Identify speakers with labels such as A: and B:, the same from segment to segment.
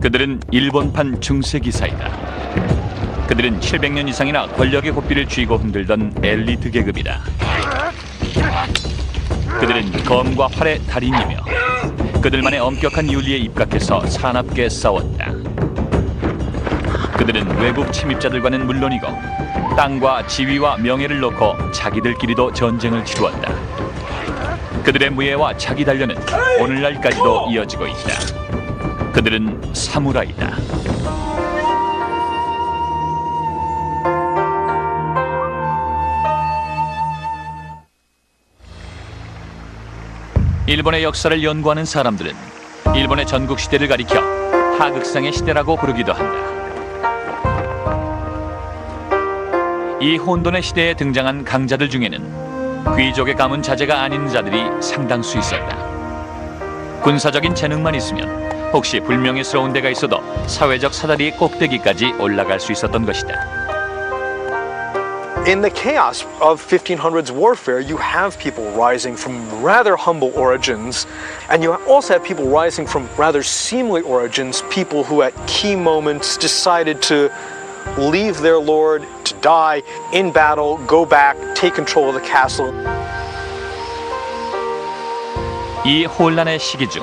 A: 그들은 일본판 중세기사이다. 그들은 700년 이상이나 권력의 고삐를 쥐고 흔들던 엘리트 계급이다. 그들은 검과 활의 달인이며 그들만의 엄격한 윤리에 입각해서 사납게 싸웠다. 그들은 외국 침입자들과는 물론이고 땅과 지위와 명예를 놓고 자기들끼리도 전쟁을 치루었다. 그들의 무예와 자기 단련은 오늘날까지도 이어지고 있다. 그들은 사무라이다. 일본의 역사를 연구하는 사람들은 일본의 전국시대를 가리켜 하극상의 시대라고 부르기도 한다. 이 혼돈의 시대에 등장한 강자들 중에는 귀족의 가문 자제가 아닌 자들이 상당수 있었다. 군사적인 재능만 있으면 혹시 불명예스러운 데가 있어도 사회적 사다리의 꼭대기까지 올라갈 수 있었던 것이다.
B: In the chaos of 1500s warfare, you have people rising from rather humble origins, and you also have people rising from rather seemly origins, people who at key moments decided to leave their lord, to die in battle, go back, take control of the castle.
A: 이 혼란의 시기 중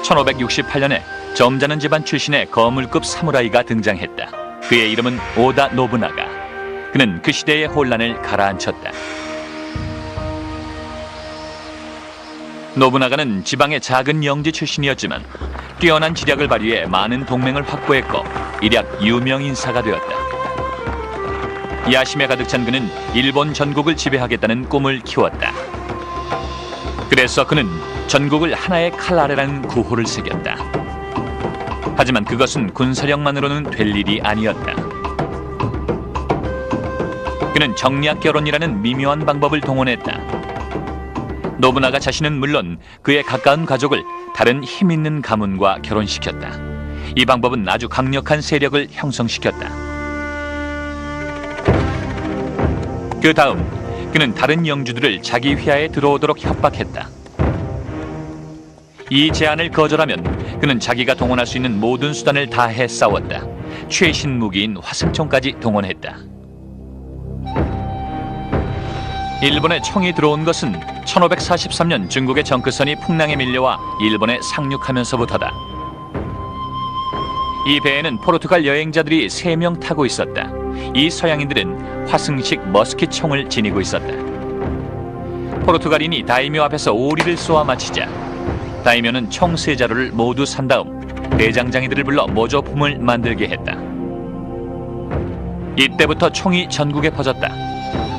A: 1568년에 점잖은 집안 출신의 거물급 사무라이가 등장했다. 그의 이름은 오다 노부나가. 그는 그 시대의 혼란을 가라앉혔다. 노부나가는 지방의 작은 영지 출신이었지만 뛰어난 지략을 발휘해 많은 동맹을 확보했고 일약 유명 인사가 되었다. 야심에 가득 찬 그는 일본 전국을 지배하겠다는 꿈을 키웠다. 그래서 그는 전국을 하나의 칼 아래라는 구호를 새겼다. 하지만 그것은 군사력만으로는 될 일이 아니었다. 그는 정략 결혼이라는 미묘한 방법을 동원했다. 노부나가 자신은 물론 그의 가까운 가족을 다른 힘 있는 가문과 결혼시켰다. 이 방법은 아주 강력한 세력을 형성시켰다. 그 다음 그는 다른 영주들을 자기 휘하에 들어오도록 협박했다. 이 제안을 거절하면 그는 자기가 동원할 수 있는 모든 수단을 다해 싸웠다. 최신 무기인 화승총까지 동원했다. 일본에 총이 들어온 것은 1543년 중국의 정크선이 풍랑에 밀려와 일본에 상륙하면서부터다. 이 배에는 포르투갈 여행자들이 3명 타고 있었다. 이 서양인들은 화승식 머스킷 총을 지니고 있었다. 포르투갈인이 다이묘 앞에서 오리를 쏘아 마치자 다이묘는 총 3자루를 모두 산 다음 대장장이들을 불러 모조품을 만들게 했다. 이때부터 총이 전국에 퍼졌다.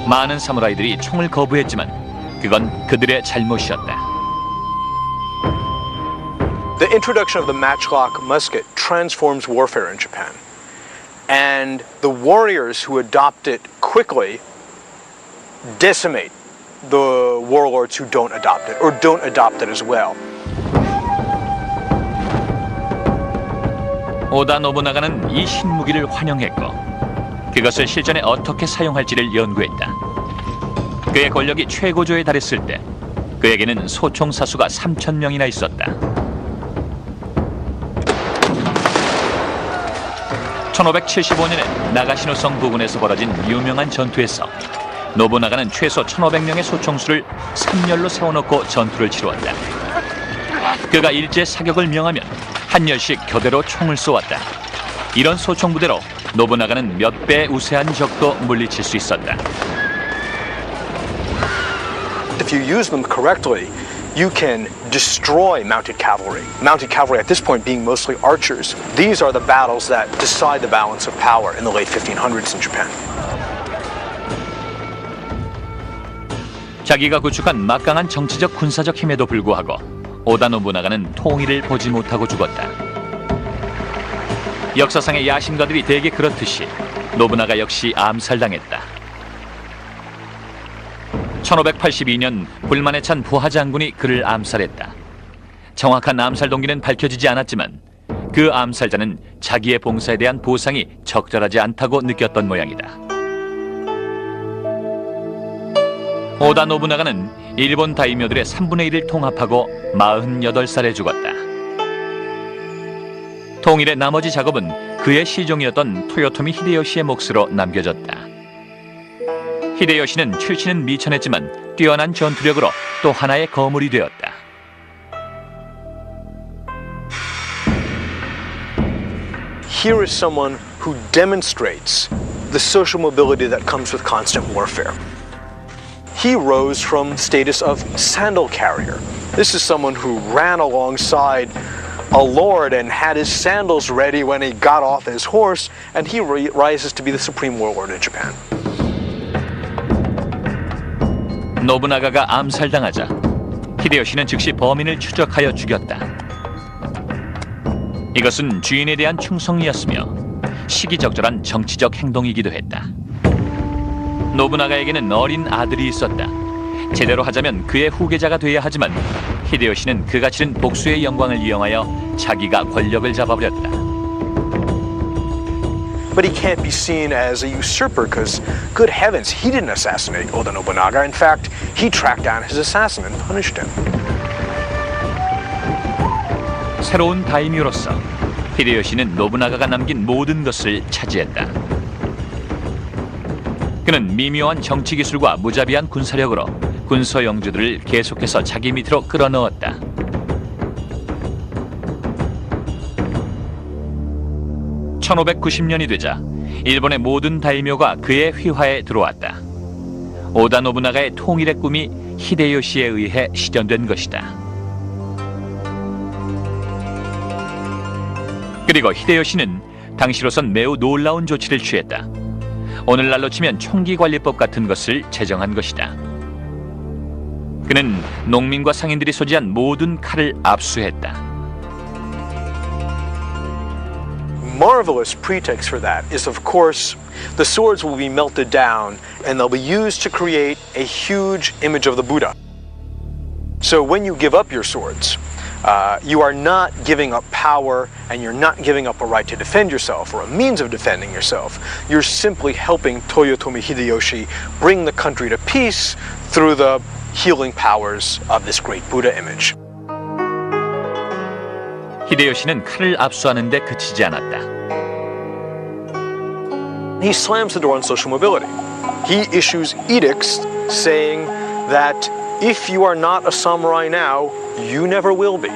A: 많은 사무라이들이 총을 거부했지만 그건 그들의 잘못이었다.
B: The introduction of the matchlock musket transforms warfare in Japan. And the warriors who adopt it quickly decimate the warlords who don't adopt it, or don't adopt it as well.
A: 오다 노부나가는 이 신무기를 환영했고 그것을 실전에 어떻게 사용할지를 연구했다. 그의 권력이 최고조에 달했을 때 그에게는 소총 사수가 3000명이나 있었다. 1575년에 나가시노성 부근에서 벌어진 유명한 전투에서 노부나가는 최소 1500명의 소총수를 3열로 세워놓고 전투를 치루었다. 그가 일제 사격을 명하면 한 열씩 교대로 총을 쏘았다. 이런 소총 부대로 노부나가는 몇 배 우세한 적도 물리칠 수 있었다.
B: If you use them correctly, you can destroy mounted cavalry. Mounted cavalry at this point being mostly archers. These are the battles that decide the balance of power in the late 1500s in Japan.
A: 자기가 구축한 막강한 정치적 군사적 힘에도 불구하고 오다 노부나가는 통일을 보지 못하고 죽었다. 역사상의 야심가들이 대개 그렇듯이 노부나가 역시 암살당했다. 1582년 불만에 찬 부하 장군이 그를 암살했다. 정확한 암살 동기는 밝혀지지 않았지만 그 암살자는 자기의 봉사에 대한 보상이 적절하지 않다고 느꼈던 모양이다. 오다 노부나가는 일본 다이묘들의 3분의 1을 통합하고 48살에 죽었다. 통일의 나머지 작업은 그의 시종이었던 토요토미 히데요시의 몫으로 남겨졌다. 히데요시는 출신은 미천했지만 뛰어난 전투력으로 또 하나의 거물이 되었다.
B: Here is someone who demonstrates the social mobility that comes with constant warfare. He rose from status of sandal carrier. This is someone who ran alongside a lord and had his sandals ready when he got off his horse, and he rises to be the supreme warlord in Japan.
A: 노부나가가 암살당하자 히데요시는 즉시 범인을 추적하여 죽였다. 이것은 주인에 대한 충성이었으며 시기적절한 정치적 행동이기도 했다. 노부나가에게는 어린 아들이 있었다. 제대로 하자면 그의 후계자가 돼야 하지만 히데요시는 그가 치른 복수의 영광을 이용하여 자기가 권력을 잡아버렸다.
B: But he can't be seen as a usurper because, good heavens, he didn't assassinate Oda Nobunaga. In fact, he tracked down his assassin and punished him.
A: 새로운 다이묘로서 히데요시는 노부나가가 남긴 모든 것을 차지했다. 그는 미묘한 정치 기술과 무자비한 군사력으로 군소 영주들을 계속해서 자기 밑으로 끌어넣었다. (1590년이) 되자 일본의 모든 다이묘가 그의 휘하에 들어왔다. 오다 노부나가의 통일의 꿈이 히데요시에 의해 실현된 것이다. 그리고 히데요시는 당시로선 매우 놀라운 조치를 취했다. 오늘날로 치면 총기관리법 같은 것을 제정한 것이다. 그는 농민과 상인들이 소지한 모든 칼을 압수했다.
B: Marvelous pretext for that is, of course, the swords will be melted down and they'll be used to create a huge image of the Buddha. So when you give up your swords, you are not giving up power and you're not giving up a right to defend yourself or a means of defending yourself. You're simply helping Toyotomi Hideyoshi bring the country to peace through the healing powers of this great Buddha image.
A: 히데요시는 칼을 압수하는 데 그치지 않았다.
B: He slams the door on social mobility. He issues edicts saying that if you are not a samurai now, you never will be.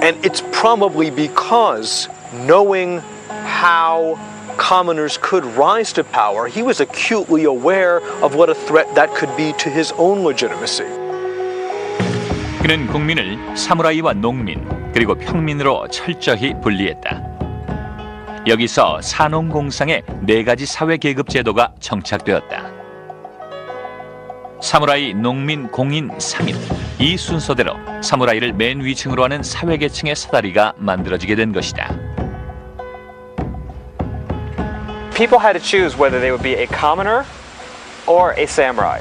B: And it's probably because, knowing how commoners could rise to power, he was acutely aware of what a threat that could be to his own legitimacy.
A: 그는 국민을 사무라이와 농민 그리고 평민으로 철저히 분리했다. 여기서 산농공상의 4가지 사회 계급 제도가 정착되었다. 사무라이, 농민, 공인, 상인 이 순서대로 사무라이를 맨 위층으로 하는 사회계층의 사다리가 만들어지게 된 것이다.
C: People had to choose whether they would be a commoner or a samurai.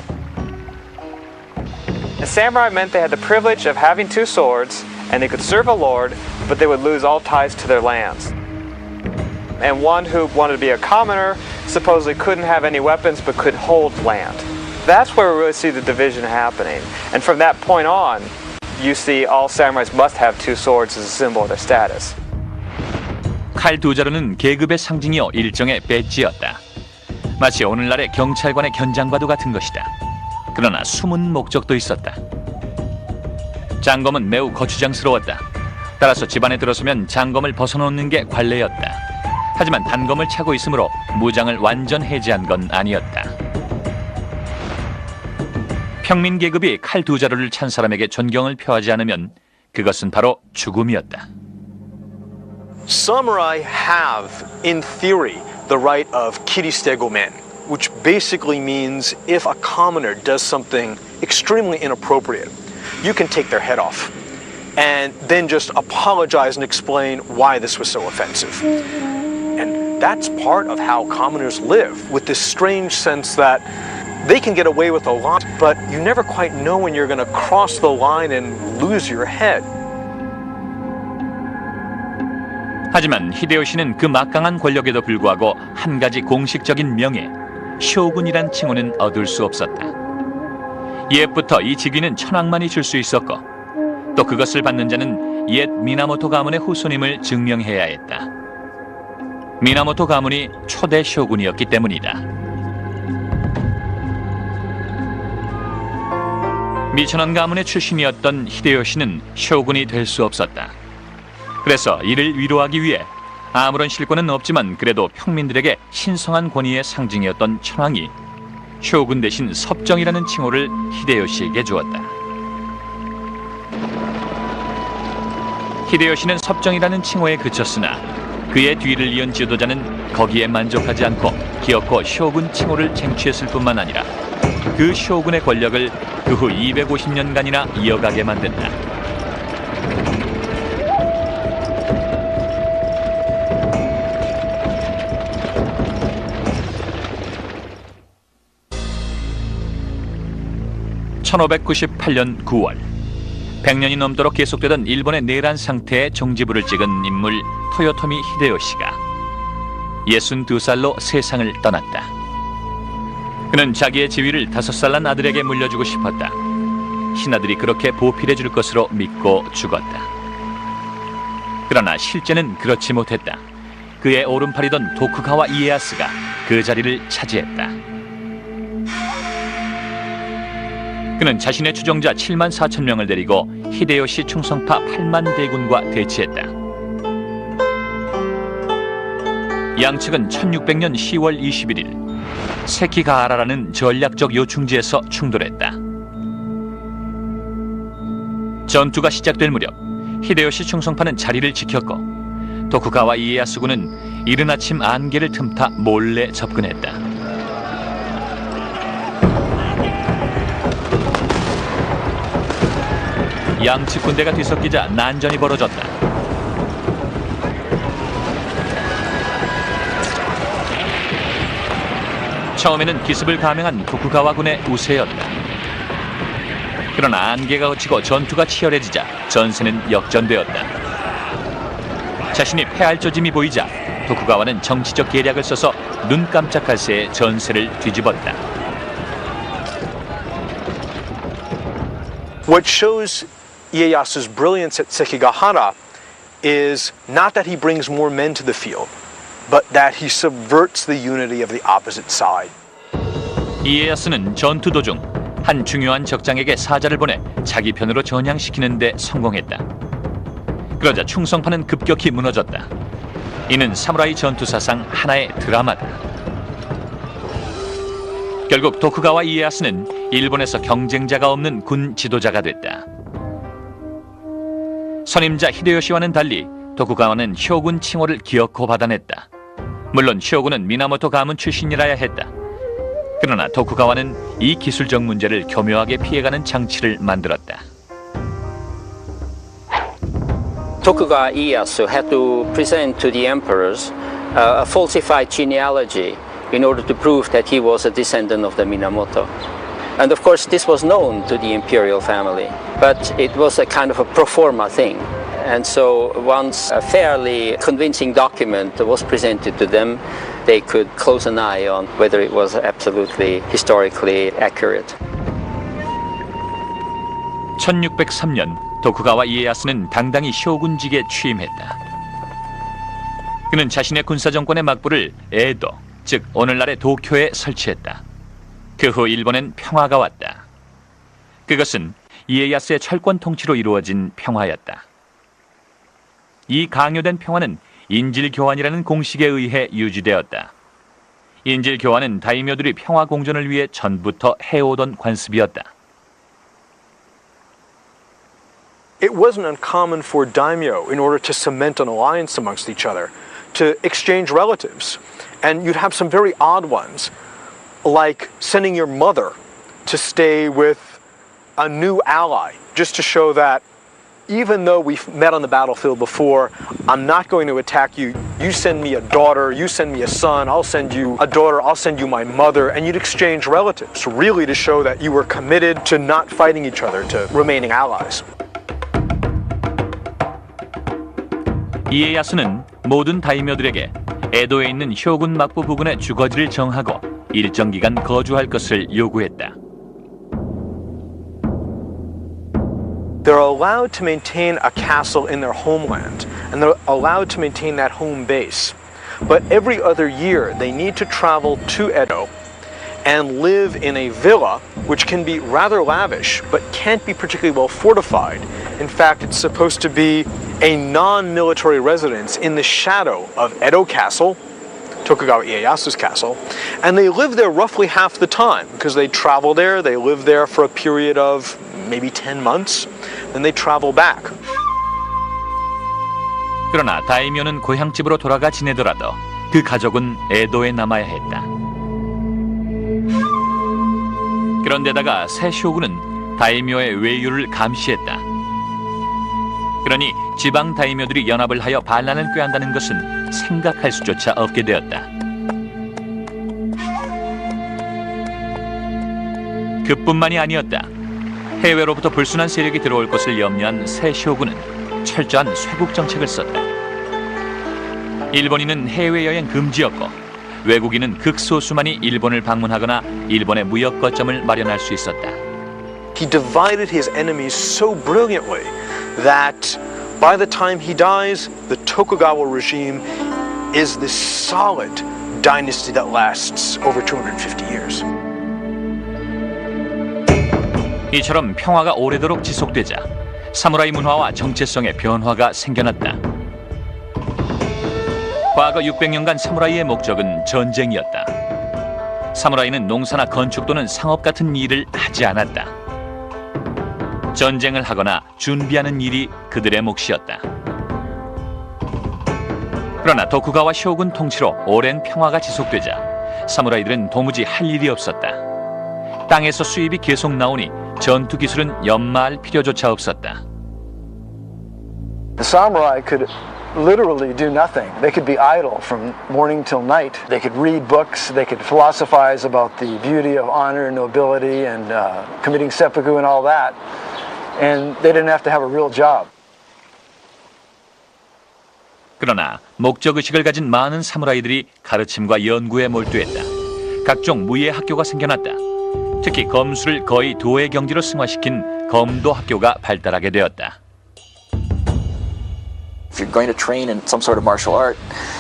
C: A samurai meant they had the privilege of having 2 swords and they could serve a lord, but they would lose all ties to their lands. And one who wanted to be a commoner supposedly couldn't have any weapons but could hold land. That's where we really see the division happening. And from that point on, you see all samurais must have 2 swords as a symbol of their status.
A: 칼 2자루는 계급의 상징이요 일종의 배지였다. 마치 오늘날의 경찰관의 견장과도 같은 것이다. 그러나 숨은 목적도 있었다. 장검은 매우 거추장스러웠다. 따라서 집안에 들어서면 장검을 벗어놓는 게 관례였다. 하지만 단검을 차고 있으므로 무장을 완전 해제한 건 아니었다. 평민 계급이 칼 2자루를 찬 사람에게 존경을 표하지 않으면 그것은 바로 죽음이었다.
B: Samurai have, in theory, the right of kiristegomen, which basically means if a commoner does something extremely inappropriate, you can take their head off and then just apologize and explain why this was so offensive. And that's part of how commoners live, with this strange sense that they can get away with a lot, but you never quite know when you're going to cross the line and lose your head.
A: 하지만 히데요시는 그 막강한 권력에도 불구하고 한 가지 공식적인 명예, 쇼군이란 칭호는 얻을 수 없었다. 옛부터 이 직위는 천황만이 줄 수 있었고 또 그것을 받는 자는 옛 미나모토 가문의 후손임을 증명해야 했다. 미나모토 가문이 초대 쇼군이었기 때문이다. 미천원 가문의 출신이었던 히데요시는 쇼군이 될 수 없었다. 그래서 이를 위로하기 위해 아무런 실권은 없지만 그래도 평민들에게 신성한 권위의 상징이었던 천황이 쇼군 대신 섭정이라는 칭호를 히데요시에게 주었다. 히데요시는 섭정이라는 칭호에 그쳤으나 그의 뒤를 이은 지도자는 거기에 만족하지 않고 기어코 쇼군 칭호를 쟁취했을 뿐만 아니라 그 쇼군의 권력을 그 후 250년간이나 이어가게 만든다. (1598년 9월) 100년이 넘도록 계속되던 일본의 내란 상태에 종지부를 찍은 인물 토요토미 히데요시가 62살로 세상을 떠났다. 그는 자기의 지위를 5살 난 아들에게 물려주고 싶었다. 신하들이 그렇게 보필해 줄 것으로 믿고 죽었다. 그러나 실제는 그렇지 못했다. 그의 오른팔이던 도쿠가와 이에야스가 그 자리를 차지했다. 그는 자신의 추종자 7만 4천 명을 데리고 히데요시 충성파 8만 대군과 대치했다. 양측은 1600년 10월 21일 세키가하라라는 전략적 요충지에서 충돌했다. 전투가 시작될 무렵 히데요시 충성파는 자리를 지켰고 도쿠가와 이에야스군은 이른 아침 안개를 틈타 몰래 접근했다. 양측 군대가 뒤섞이자 난전이 벌어졌다. 처음에는 기습을 감행한 도쿠가와군의 우세였다. 그러나 안개가 걷히고 전투가 치열해지자 전세는 역전되었다. 자신이 패할 조짐이 보이자 도쿠가와는 정치적 계략을 써서 눈 깜짝할 새에 전세를 뒤집었다.
B: What shows Ieyasu's brilliance at Sekigahara is not that he brings more men to the field, but that he subverts the unity of the opposite side.
A: 이에야스는 전투 도중 한 중요한 적장에게 사자를 보내 자기 편으로 전향시키는 데 성공했다. 그러자 충성파는 급격히 무너졌다. 이는 사무라이 전투 사상 하나의 드라마다. 결국 도쿠가와 이에야스는 일본에서 경쟁자가 없는 군 지도자가 됐다. 선임자 히데요시와는 달리 도쿠가와는 쇼군 칭호를 기어코 받아냈다. 물론 쇼군은 미나모토 가문 출신이라야 했다. 그러나 도쿠가와는 이 기술적 문제를 교묘하게 피해가는 장치를 만들었다.
D: Tokugawa Ieyasu had to present to the emperors a falsified genealogy in order to prove that he was a descendant of the Minamoto. And of course this was known to the imperial family, but it was a kind of a pro forma thing. And so once a fairly convincing document was presented to them, they could close an eye on whether it was absolutely historically accurate.
A: 1603년 도쿠가와 이에야스는 당당히 쇼군직에 취임했다. 그는 자신의 군사정권의 막부를 에도, 즉 오늘날의 도쿄에 설치했다. 그 후 일본엔 평화가 왔다. 그것은 이에야스의 철권 통치로 이루어진 평화였다. 이 강요된 평화는 인질교환이라는 공식에 의해 유지되었다. 인질교환은 다이묘들이 평화 공존을 위해 전부터 해오던 관습이었다.
B: It wasn't uncommon for daimyo, in order to cement an alliance amongst each other, to exchange relatives. And you'd have some very odd ones, like sending your mother to stay with a new ally, just to show that even though we've met on the battlefield before, I'm not going to attack you. You send me a daughter, you send me a son, I'll send you a daughter, I'll send you my mother, and you'd exchange relatives, really to show that you were committed to not fighting each other, to remaining allies.
A: 이에야스는 모든 다이묘들에게 에도에 있는 쇼군 막부 부근의 주거지를 정하고 일정 기간 거주할 것을 요구했다.
B: they're allowed to maintain a castle in their homeland, and they're allowed to maintain that home base. But every other year, they need to travel to Edo and live in a villa, which can be rather lavish, but can't be particularly well fortified. In fact, it's supposed to be a non-military residence in the shadow of Edo Castle, Tokugawa Ieyasu's castle, and they live there roughly half the time, because they travel there, they live there for a period of maybe 10 months, then they travel back.
A: 그러나 다이묘는 고향집으로 돌아가 지내더라도 그 가족은 에도에 남아야 했다. 그런데다가 새 쇼군은 다이묘의 외유를 감시했다. 그러니 지방 다이묘들이 연합을 하여 반란을 꾀한다는 것은 생각할 수조차 없게 되었다. 그뿐만이 아니었다. 해외로부터 불순한 세력이 들어올 것을 염려한 새 쇼군은 철저한 쇄국 정책을 썼다. 일본인은 해외여행 금지였고 외국인은 극소수만이 일본을 방문하거나 일본의 무역 거점을 마련할 수 있었다.
B: He divided his enemies so brilliantly that by the time he dies, the Tokugawa regime is this solid dynasty that lasts over 250 years.
A: 이처럼 평화가 오래도록 지속되자 사무라이 문화와 정체성의 변화가 생겨났다. 과거 600년간 사무라이의 목적은 전쟁이었다. 사무라이는 농사나 건축 또는 상업 같은 일을 하지 않았다. 전쟁을 하거나 준비하는 일이 그들의 몫이었다. 그러나 도쿠가와 쇼군 통치로 오랜 평화가 지속되자 사무라이들은 도무지 할 일이 없었다. 땅에서 수입이 계속 나오니 전투 기술은 연마할 필요조차 없었다.
E: The samurai could literally do nothing. They could be idle from morning till night. They could read books. They could philosophize about the beauty of honor and nobility and committing seppuku and all that. And they didn't have to have a real job.
A: 그러나 목적의식을 가진 많은 사무라이들이 가르침과 연구에 몰두했다. 각종 무예 학교가 생겨났다. 특히 검술을 거의 도의 경지로 승화시킨 검도 학교가 발달하게 되었다.
F: If you're going to train in some sort of martial art,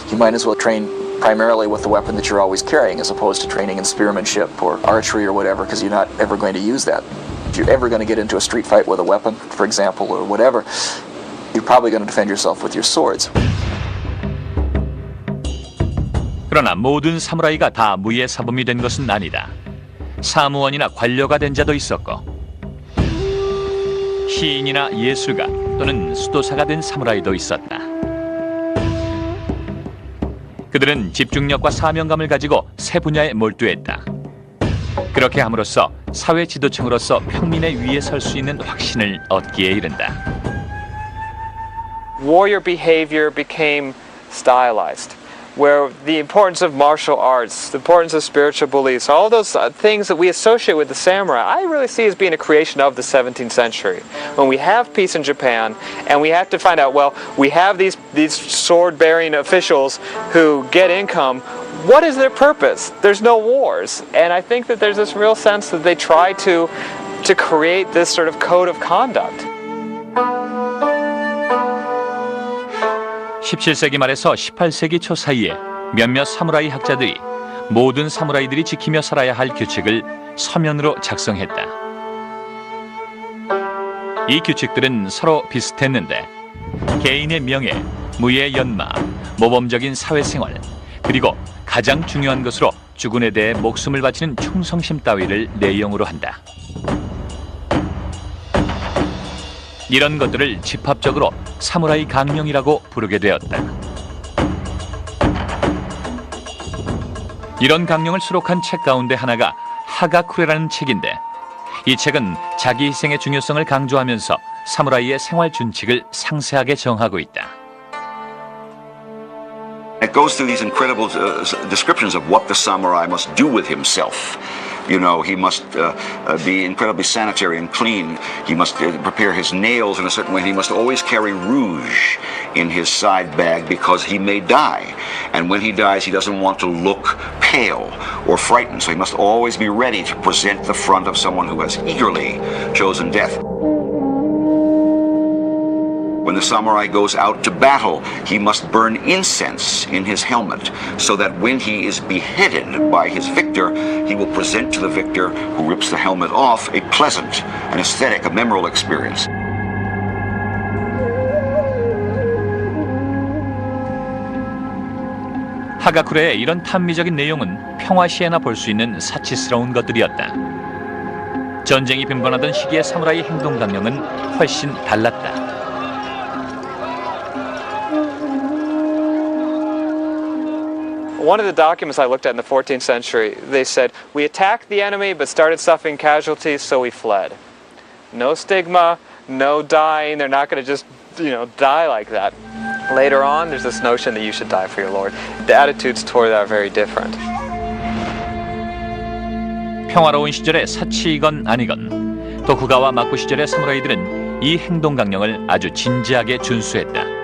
F: you might as well train primarily with the weapon that you're always carrying as opposed to training in spearmanship or archery or whatever, because you're not ever going to use that. If you're ever going to get into a street fight with a weapon, for example, or whatever, you're probably going to defend yourself with your swords.
A: 그러나 모든 사무라이가 다 무예 사범이 된 것은 아니다. 사무원이나 관료가 된 자도 있었고 시인이나 예술가 또는 수도사가 된 사무라이도 있었다. 그들은 집중력과 사명감을 가지고 새 분야에 몰두했다. 그렇게 함으로써 사회 지도층으로서 평민의 위에 설 수 있는 확신을 얻기에 이른다.
C: Warrior behavior became stylized, where the importance of martial arts, the importance of spiritual beliefs, all those things that we associate with the samurai, I really see as being a creation of the 17th century. When we have peace in Japan, and we have to find out, well, we have these sword-bearing officials who get income. What is their purpose? There's no wars. And I think that there's this real sense that they try to create this sort of code of conduct.
A: 17세기 말에서 18세기 초 사이에 몇몇 사무라이 학자들이 모든 사무라이들이 지키며 살아야 할 규칙을 서면으로 작성했다. 이 규칙들은 서로 비슷했는데 개인의 명예, 무예 연마, 모범적인 사회생활, 그리고 가장 중요한 것으로 주군에 대해 목숨을 바치는 충성심 따위를 내용으로 한다. 이런 것들을 집합적으로 사무라이 강령이라고 부르게 되었다. 이런 강령을 수록한 책 가운데 하나가 하가쿠레라는 책인데 이 책은 자기 희생의 중요성을 강조하면서 사무라이의 생활 준칙을 상세하게 정하고 있다.
G: It goes through these incredible descriptions of what the samurai must do with himself. You know, he must be incredibly sanitary and clean. He must prepare his nails in a certain way. He must always carry rouge in his side bag because he may die. And when he dies, he doesn't want to look pale or frightened. So he must always be ready to present the front of someone who has eagerly chosen death. When the samurai goes out to battle, he must burn incense in his helmet so that when he is beheaded by his victor, he will present to the victor who rips the helmet off a pleasant, an aesthetic, a memorable experience.
A: 하가쿠레의 이런 탐미적인 내용은 평화시에나 볼 수 있는 사치스러운 것들이었다. 전쟁이 빈번하던 시기의 사무라이 행동 강령은 훨씬 달랐다.
C: One of the documents I looked at in the 14th century, they said, we attacked the enemy but started suffering casualties, so we fled. No stigma, no dying. They're not going to just, die like that. Later on, there's this notion that you should die for your Lord. The attitudes toward that are very different.
A: 평화로운 시절의 사치이건 아니건 도쿠가와 마쿠 시절의 사무라이들은 이 행동 강령을 아주 진지하게 준수했다.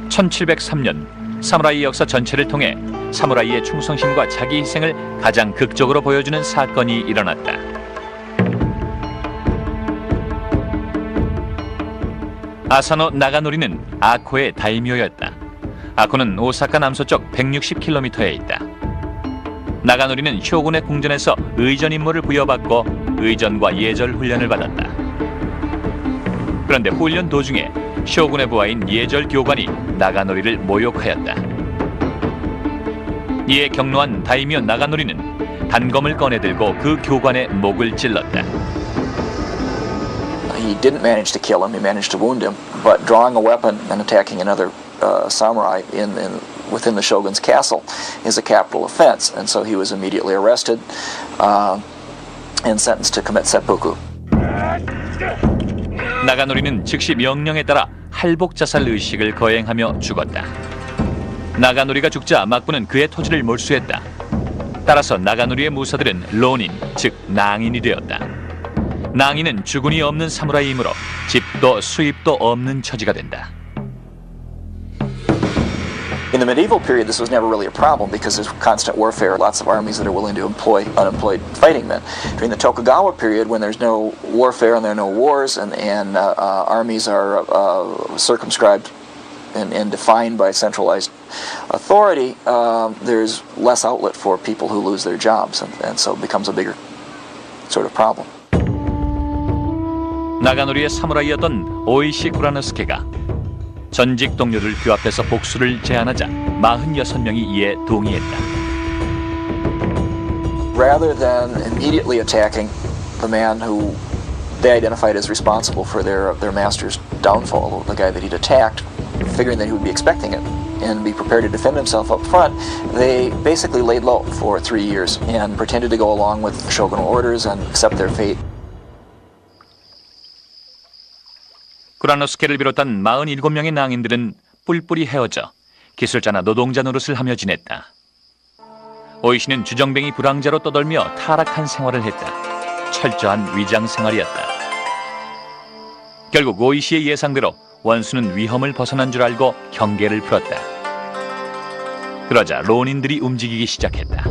A: 1703년 사무라이 역사 전체를 통해 사무라이의 충성심과 자기 희생을 가장 극적으로 보여주는 사건이 일어났다. 아사노 나가노리는 아코의 다이묘였다. 아코는 오사카 남서쪽 160km에 있다. 나가노리는 쇼군의 궁전에서 의전 임무를 부여받고 의전과 예절 훈련을 받았다. 그런데 훈련 도중에 쇼군의 부하인 예절 교관이 나가노리를 모욕하였다. 이에 격노한 다이묘 나가노리는 단검을 꺼내들고 그 교관의 목을 찔렀다.
F: He didn't manage to kill him, he managed to wound him, but drawing a weapon and attacking another samurai within the shogun's castle is a capital offense, and so he was immediately arrested and sentenced to commit seppuku.
A: 나가노리는 즉시 명령에 따라 할복 자살 의식을 거행하며 죽었다. 나가노리가 죽자 막부는 그의 토지를 몰수했다. 따라서 나가노리의 무사들은 론인, 즉 낭인이 되었다. 낭인은 주군이 없는 사무라이이므로 집도 수입도 없는 처지가 된다.
F: In the medieval period, this was never really a problem because there's constant warfare, lots of armies that are willing to employ unemployed fighting men. During the Tokugawa period, when there's no warfare and there are no wars and armies are circumscribed and defined by centralized authority, there's less outlet for people who lose their jobs, and so it becomes a bigger sort of problem.
A: 나가노리의 사무라이였던 오이시 구라노스케가 전직 동료들 규합해서 복수를 제안하자 46명이 이에 동의했다.
F: Rather than immediately attacking the man who they identified as responsible for their master's downfall, the guy that he'd attacked, figuring that he would be expecting it and be prepared to defend himself up front, they basically laid low for 3 years and pretended to go along with shogunal orders and accept their fate.
A: 구라노스케를 비롯한 47명의 낭인들은 뿔뿔이 헤어져 기술자나 노동자 노릇을 하며 지냈다. 오이시는 주정뱅이 불황자로 떠돌며 타락한 생활을 했다. 철저한 위장 생활이었다. 결국 오이시의 예상대로 원수는 위험을 벗어난 줄 알고 경계를 풀었다. 그러자 론인들이 움직이기 시작했다.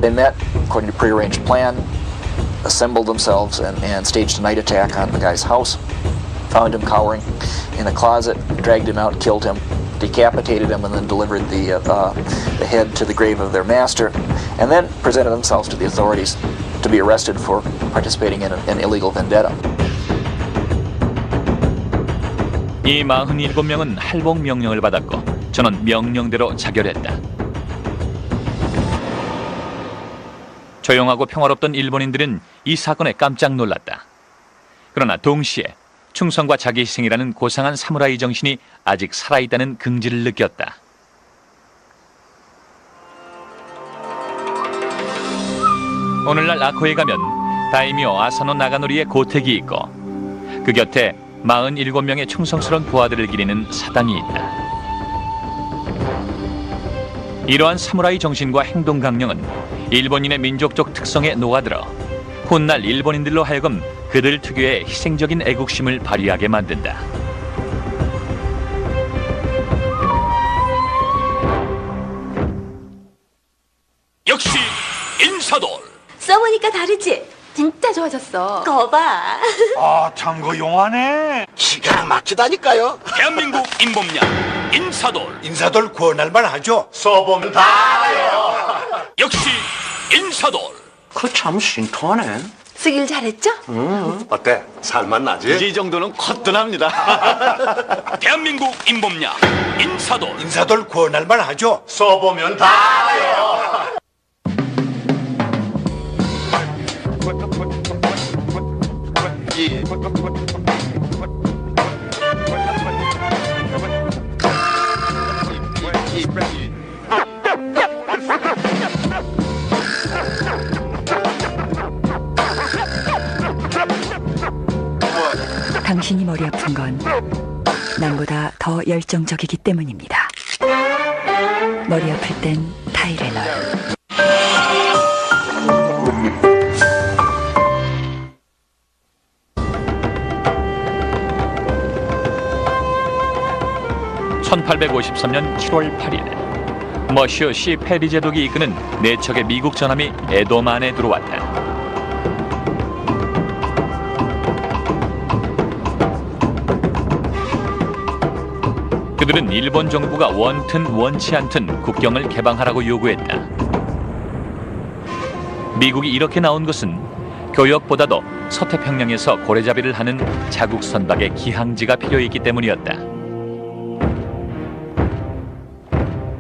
F: They met according to prearranged plan, assembled themselves and staged a night attack on the guy's house, found him cowering in a closet, dragged him out, killed him, decapitated him, and then delivered the head to the grave of their master, and then presented themselves to the authorities to be arrested for participating in an illegal vendetta.
A: 이 47명은 할복 명령을 받았고 저는 명령대로 자결했다. 조용하고 평화롭던 일본인들은 이 사건에 깜짝 놀랐다. 그러나 동시에 충성과 자기 희생이라는 고상한 사무라이 정신이 아직 살아있다는 긍지를 느꼈다. 오늘날 아코에 가면 다이묘 아사노 나가노리의 고택이 있고 그 곁에 47명의 충성스러운 부하들을 기리는 사당이 있다. 이러한 사무라이 정신과 행동 강령은 일본인의 민족적 특성에 녹아들어 훗날 일본인들로 하여금 그들 특유의 희생적인 애국심을 발휘하게 만든다. 역시 인사돌!
H: 해보니까 다르지? 진짜 좋아졌어. 거봐.
I: 아, 참고 용하네.
J: 기가 막히다니까요.
A: 대한민국 인범냐 인사돌.
J: 인사돌 구원할 만하죠. 써보면 다 알아요.
A: 역시 인사돌.
J: 그 참 신통하네.
H: 쓰길 잘했죠?
J: 어때? 살맛 나지?
I: 이 정도는 거뜬합니다.
A: 대한민국 인범냐 인사돌.
J: 인사돌 구원할 만하죠. 써보면 다 알아요.
K: 당신이 머리 아픈 건 남보다 더 열정적이기 때문입니다. 머리 아플 땐 타이레놀.
A: (1853년 7월 8일) 머시어 시 페리 제독이 이끄는 4척의 미국 전함이 에도만에 들어왔다. 그들은 일본 정부가 원튼 원치 않든 국경을 개방하라고 요구했다. 미국이 이렇게 나온 것은 교역보다도 서태평양에서 고래잡이를 하는 자국 선박의 기항지가 필요했기 때문이었다.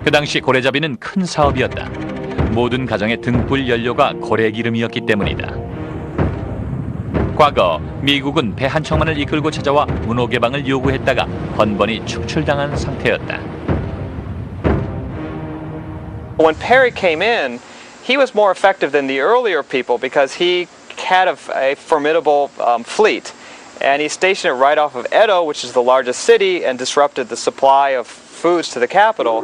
A: 그 당시 고래잡이는 큰 사업이었다. 모든 가정의 등불 연료가 고래기름이었기 때문이다. 과거 미국은 배 한 척만을 이끌고 찾아와 문호 개방을 요구했다가 번번이 축출당한 상태였다.
C: When Perry came in, he was more effective than the earlier people because he had a formidable fleet. And he stationed it right off of Edo, which is the largest city, and disrupted the supply of foods to the capital.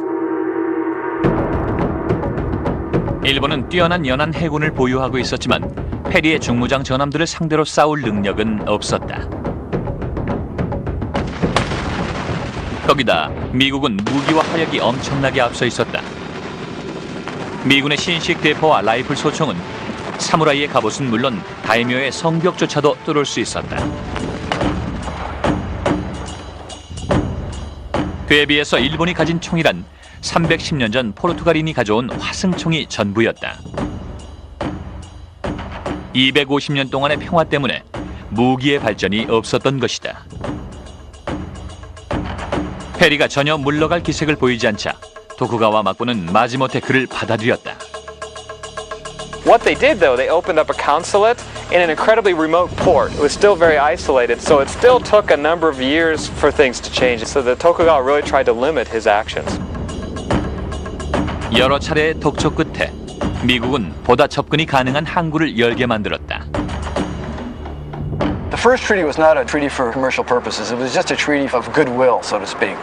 A: 일본은 뛰어난 연안 해군을 보유하고 있었지만 페리의 중무장 전함들을 상대로 싸울 능력은 없었다. 거기다 미국은 무기와 화력이 엄청나게 앞서 있었다. 미군의 신식 대포와 라이플 소총은 사무라이의 갑옷은 물론 다이묘의 성벽조차도 뚫을 수 있었다. 그에 비해서 일본이 가진 총이란 310년 전 포르투갈인이 가져온 화승총이 전부였다. 250년 동안의 평화 때문에 무기의 발전이 없었던 것이다. 페리가 전혀 물러갈 기색을 보이지 않자 도쿠가와 막부는 마지못해 그를 받아들였다.
C: What they did, though, they opened up a consulate in an incredibly remote port. It was still very isolated, so it still took a number of years for things to change. So the Tokugawa really tried to limit his actions.
A: 여러 차례의 독촉 끝에 미국은 보다 접근이 가능한 항구를 열게 만들었다.
E: The first treaty was not a treaty for commercial purposes. It was just a treaty of goodwill, so to speak.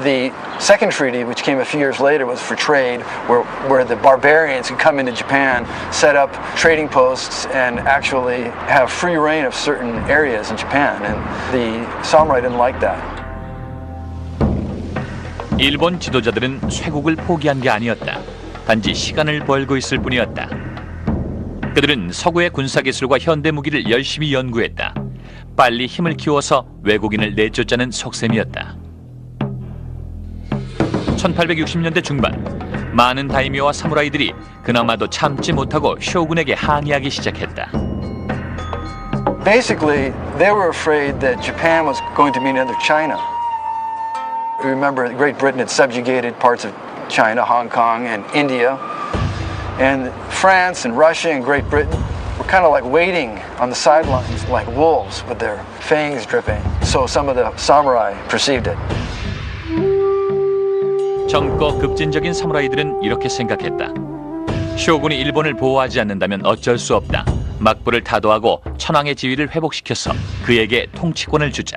E: The second treaty, which came a few years later, was for trade, where the barbarians could come into Japan, set up trading posts, and actually have free reign of certain areas in Japan. And the samurai didn't like that.
A: 일본 지도자들은 쇄국을 포기한 게 아니었다. 단지 시간을 벌고 있을 뿐이었다. 그들은 서구의 군사기술과 현대 무기를 열심히 연구했다. 빨리 힘을 키워서 외국인을 내쫓자는 속셈이었다. 1860년대 중반, 많은 다이묘와 사무라이들이 그나마도 참지 못하고 쇼군에게 항의하기 시작했다.
E: Basically, they were afraid that Japan was going to be another China. Remember, Great Britain had subjugated parts of China, Hong Kong, and India. And France and Russia and Great Britain were kind of like waiting on the sidelines like wolves with their fangs dripping. So some of the samurai perceived it.
A: 젊고 급진적인 사무라이들은 이렇게 생각했다. 쇼군이 일본을 보호하지 않는다면 어쩔 수 없다. 막부를 타도하고 천황의 지위를 회복시켜서 그에게 통치권을 주자.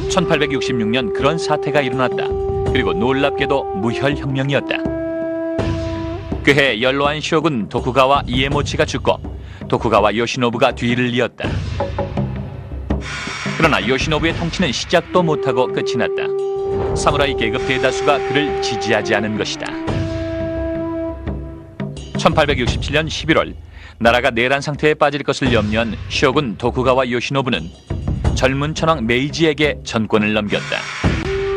A: 1866년 그런 사태가 일어났다. 그리고 놀랍게도 무혈혁명이었다. 그해 연로한 쇼군 도쿠가와 이에모치가 죽고 도쿠가와 요시노부가 뒤를 이었다. 그러나 요시노부의 통치는 시작도 못하고 끝이 났다. 사무라이 계급 대다수가 그를 지지하지 않은 것이다. 1867년 11월 나라가 내란 상태에 빠질 것을 염려한 쇼군 도쿠가와 요시노부는 젊은 천황 메이지에게 전권을 넘겼다.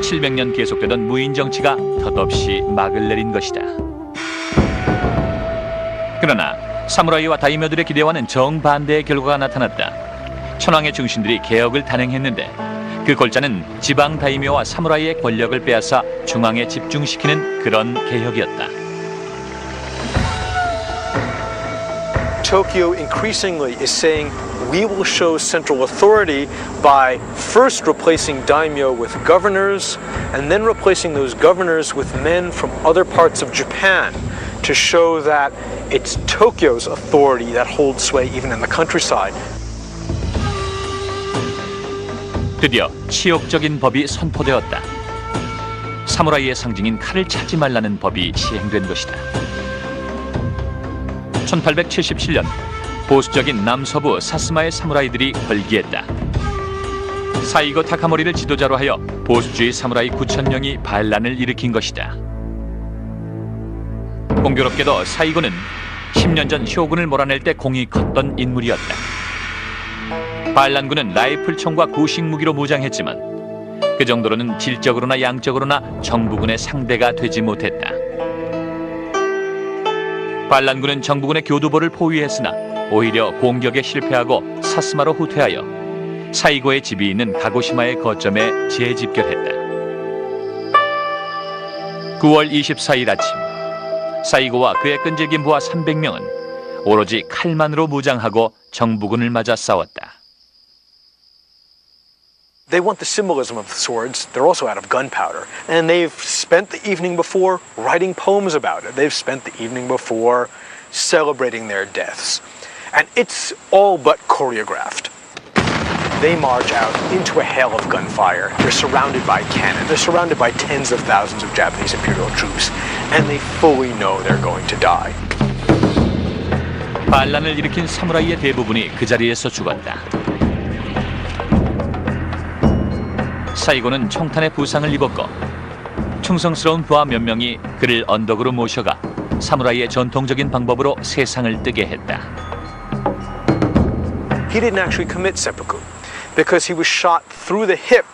A: 700년 계속되던 무인 정치가 덧없이 막을 내린 것이다. 그러나 사무라이와 다이묘들의 기대와는 정반대의 결과가 나타났다. 천황의 중신들이 개혁을 단행했는데 그 골자는 지방 다이묘와 사무라이의 권력을 빼앗아 중앙에 집중시키는 그런 개혁이었다.
B: Tokyo increasingly is saying we will show central authority by first replacing daimyo with governors and then replacing those governors with men from other parts of Japan to show that it's Tokyo's authority that holds sway even in the countryside.
A: 드디어 치욕적인 법이 선포되었다. 사무라이의 상징인 칼을 차지 말라는 법이 시행된 것이다. 1877년 보수적인 남서부 사스마의 사무라이들이 벌기했다. 사이고 타카모리를 지도자로 하여 보수주의 사무라이 9,000명이 반란을 일으킨 것이다. 공교롭게도 사이고는 10년 전 쇼군을 몰아낼 때 공이 컸던 인물이었다. 반란군은 라이플총과 구식 무기로 무장했지만 그 정도로는 질적으로나 양적으로나 정부군의 상대가 되지 못했다. 반란군은 정부군의 교두보를 포위했으나 오히려 공격에 실패하고 사스마로 후퇴하여 사이고의 집이 있는 가고시마의 거점에 재집결했다. 9월 24일 아침 사이고와 그의 끈질긴 부하 300명은 오로지 칼만으로 무장하고 정부군을 맞아 싸웠다.
B: They want the symbolism of the swords. They're also out of gunpowder. And they've spent the evening before writing poems about it. They've spent the evening before celebrating their deaths. And it's all but choreographed. They march out into a hail of gunfire. They're surrounded by cannon. They're surrounded by tens of thousands of Japanese imperial troops. And they fully know they're going to die.
A: 반란을 일으킨 사무라이의 대부분이 그 자리에서 죽었다. 사이고는 총탄에 부상을 입었고 충성스러운 부하 몇 명이 그를 언덕으로 모셔가 사무라이의 전통적인 방법으로 세상을 뜨게 했다.
B: He didn't actually commit seppuku because he was shot through the hip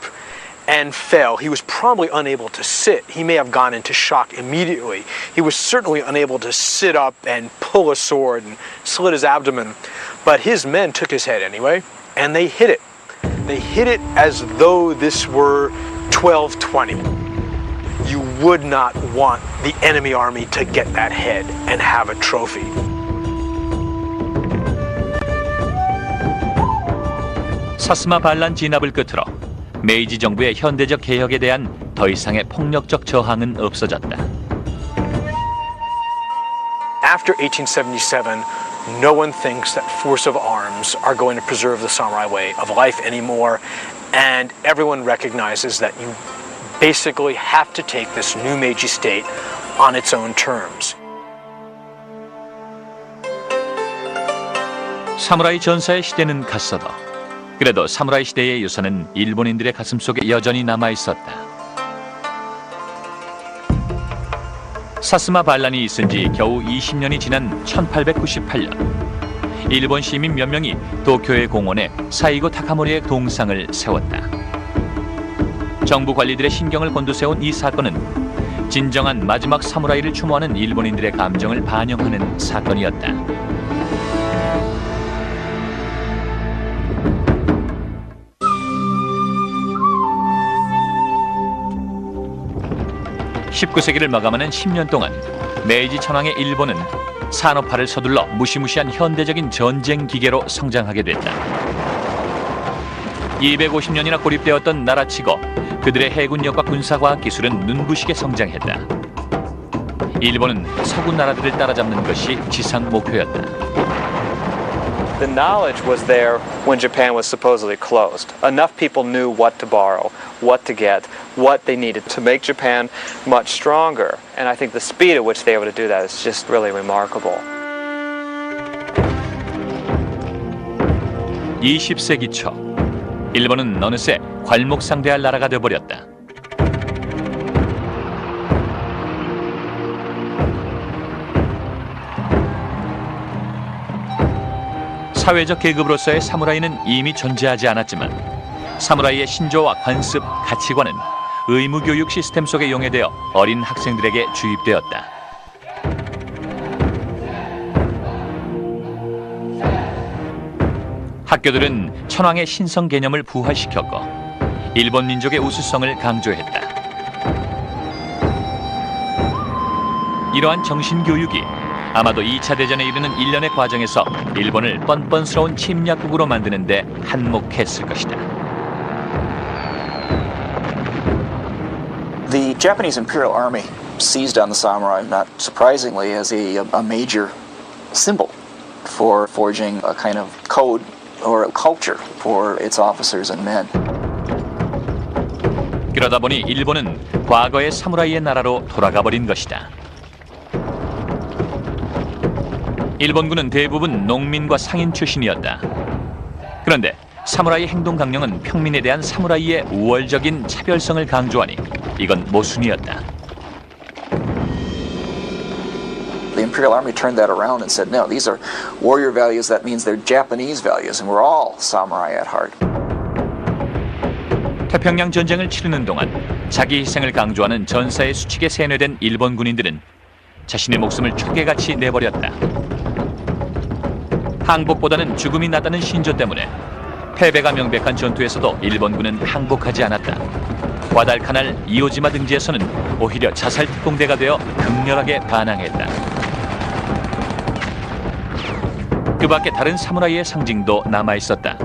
B: and fell. He was probably unable to sit. He may have gone into shock immediately. He was certainly unable to sit up and pull a sword and slit his abdomen. But his men took his head anyway, and they hit it. They hit it as though this were 1220. You would not want the enemy army to get that head and have a trophy.
A: 사스마 반란 진압을 끝으로 메이지 정부의 현대적 개혁에 대한 더 이상의 폭력적 저항은 없어졌다.
B: After 1877, no one thinks that force of arms are going to preserve the samurai way of life anymore, and everyone recognizes that you basically have to take this new Meiji state on its own terms.
A: 사무라이 전사의 시대는 갔어도 그래도 사무라이 시대의 유산은 일본인들의 가슴속에 여전히 남아있었다. 사스마 반란이 있은 지 겨우 20년이 지난 1898년 일본 시민 몇 명이 도쿄의 공원에 사이고 타카모리의 동상을 세웠다. 정부 관리들의 신경을 곤두세운 이 사건은 진정한 마지막 사무라이를 추모하는 일본인들의 감정을 반영하는 사건이었다. (19세기를) 마감하는 10년 동안 메이지 천황의 일본은 산업화를 서둘러 무시무시한 현대적인 전쟁 기계로 성장하게 됐다. 250년이나 고립되었던 나라치고 그들의 해군력과 군사과학 기술은 눈부시게 성장했다. 일본은 서구 나라들을 따라잡는 것이 지상 목표였다.
C: The knowledge was there when Japan was supposedly closed. Enough people knew what to borrow, what to get, what they needed to make Japan much stronger. And I think the speed at which they were able to do that is just really remarkable.
A: 20세기 초 일본은 어느새 괄목상대할 나라가 되어버렸다. 사회적 계급으로서의 사무라이는 이미 존재하지 않았지만 사무라이의 신조와 관습, 가치관은 의무교육 시스템 속에 용해되어 어린 학생들에게 주입되었다. 학교들은 천황의 신성 개념을 부활시켰고 일본 민족의 우수성을 강조했다. 이러한 정신교육이 아마도 2차 대전에 이르는 일련의 과정에서 일본을 뻔뻔스러운 침략국으로 만드는 데 한몫했을 것이다.
F: The Japanese Imperial Army seized on the samurai, not surprisingly, as a major symbol for forging a kind of code or a culture for its officers and men.
A: 그러다 보니 일본은 과거의 사무라이의 나라로 돌아가 버린 것이다. 일본군은 대부분 농민과 상인 출신이었다. 그런데 사무라이 행동 강령은 평민에 대한 사무라이의 우월적인 차별성을 강조하니 이건 모순이었다.
F: The Imperial Army turned that around and said, no, these are warrior values. That means they're Japanese values, and we're all samurai at heart.
A: 태평양 전쟁을 치르는 동안 자기 희생을 강조하는 전사의 수칙에 세뇌된 일본 군인들은 자신의 목숨을 초계같이 내버렸다. 항복보다는 죽음이 낫다는 신조 때문에 패배가 명백한 전투에서도 일본군은 항복하지 않았다. 과달카날 이오지마 등지에서는 오히려 자살 특공대가 되어 극렬하게 반항했다. 그 밖에 다른 사무라이의 상징도 남아있었다.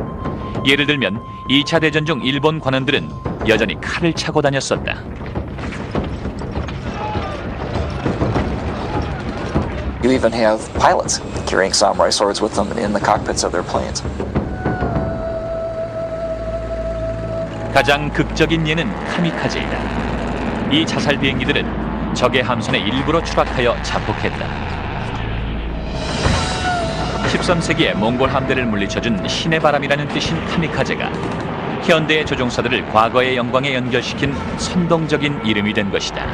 A: 예를 들면 2차 대전 중 일본 관원들은 여전히 칼을 차고 다녔었다.
F: You even have pilots carrying samurai swords with them in the cockpits of their planes.
A: 가장 극적인 예는 카미카제이다. 이 자살 비행기들은 적의 함선에 일부러 추락하여 자폭했다. 13세기에 몽골 함대를 물리쳐준 신의 바람이라는 뜻인 카미카제가 현대의 조종사들을 과거의 영광에 연결시킨 선동적인 이름이 된 것이다.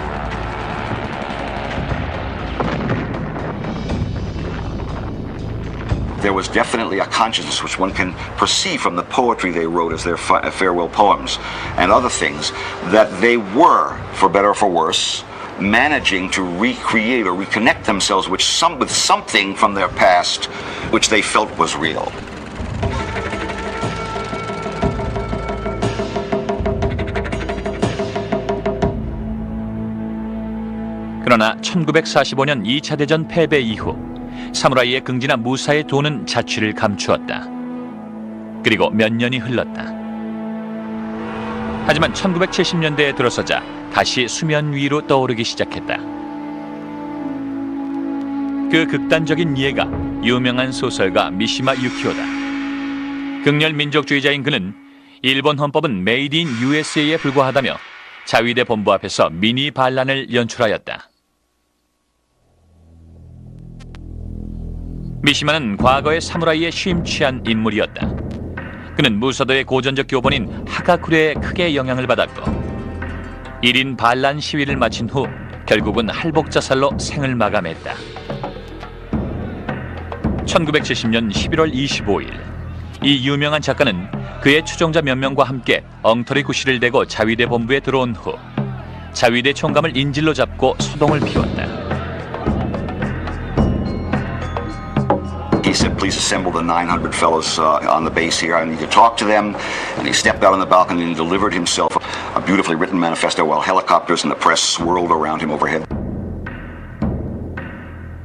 G: There was definitely a consciousness which one can perceive from the poetry they wrote as their farewell poems and other things, that they were, for better or for worse, managing to recreate or reconnect themselves with something from their past which they felt was real.
A: 그러나 1945년 2차 대전 패배 이후 사무라이의 긍지나 무사의 도는 자취를 감추었다. 그리고 몇 년이 흘렀다. 하지만 1970년대에 들어서자 다시 수면 위로 떠오르기 시작했다. 그 극단적인 이해가 유명한 소설가 미시마 유키오다. 극렬 민족주의자인 그는 일본 헌법은 메이드 인 USA에 불과하다며 자위대 본부 앞에서 미니 반란을 연출하였다. 미시마는 과거의 사무라이에 취임취한 인물이었다. 그는 무서도의 고전적 교본인 하가쿠레에 크게 영향을 받았고 1인 반란 시위를 마친 후 결국은 할복자살로 생을 마감했다. 1970년 11월 25일 이 유명한 작가는 그의 추종자 몇 명과 함께 엉터리 구실을 대고 자위대 본부에 들어온 후 자위대 총감을 인질로 잡고 소동을 피웠다.
G: He said, please assemble the 900 fellows on the base here. I need to talk to them. And he stepped out on the balcony and delivered himself a beautifully written manifesto while helicopters and the press swirled around him overhead.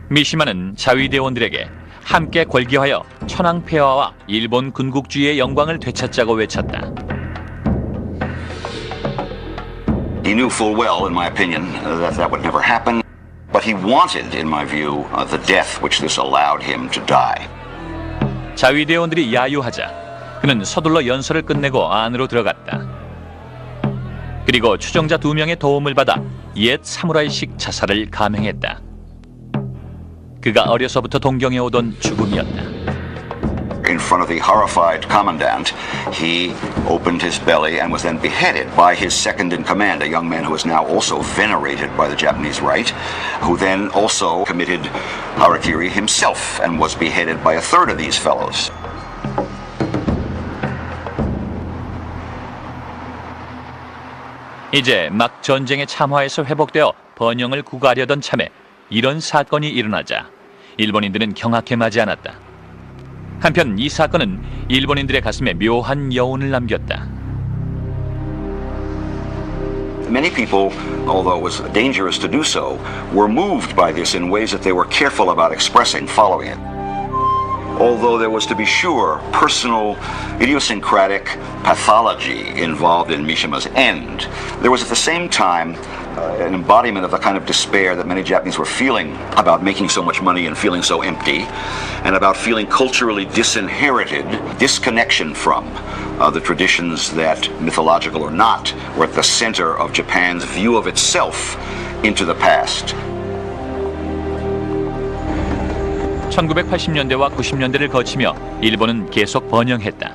A: 미시마는 자위대원들에게 함께 골기하여 천황 폐하와 일본 군국주의의 영광을 되찾자고 외쳤다.
G: He knew full well, in my opinion, that would never happen. But he wanted, in my view, the death which this allowed him to die.
A: 자위대원들이 야유하자 그는 서둘러 연설을 끝내고 안으로 들어갔다. 그리고 추종자 2명의 도움을 받아 옛 사무라이식 자살을 감행했다. 그가 어려서부터 동경해오던 죽음이었다.
G: In front of the horrified commandant, he opened his belly and was then beheaded by his second in command, a young man who is now also venerated by the Japanese right, who then also committed harakiri himself and was beheaded by a third of these fellows.
A: 이제 막 전쟁의 참화에서 회복되어 번영을 구가하려던 참에 이런 사건이 일어나자 일본인들은 경악해 마지 않았다. 한편 이 사건은 일본인들의 가슴에 묘한 여운을 남겼다.
G: Many people, although it was dangerous to do so, were moved by this in ways that they were careful about expressing following it. Although there was, to be sure, personal, idiosyncratic pathology involved in Mishima's end, there was at the same time an embodiment of the kind of despair that many Japanese were feeling about making so much money and feeling so empty, and about feeling culturally disinherited, disconnection from the traditions that, mythological or not, were at the center of Japan's view of itself into the past.
A: 1980년대와 90년대를 거치며 일본은 계속 번영했다.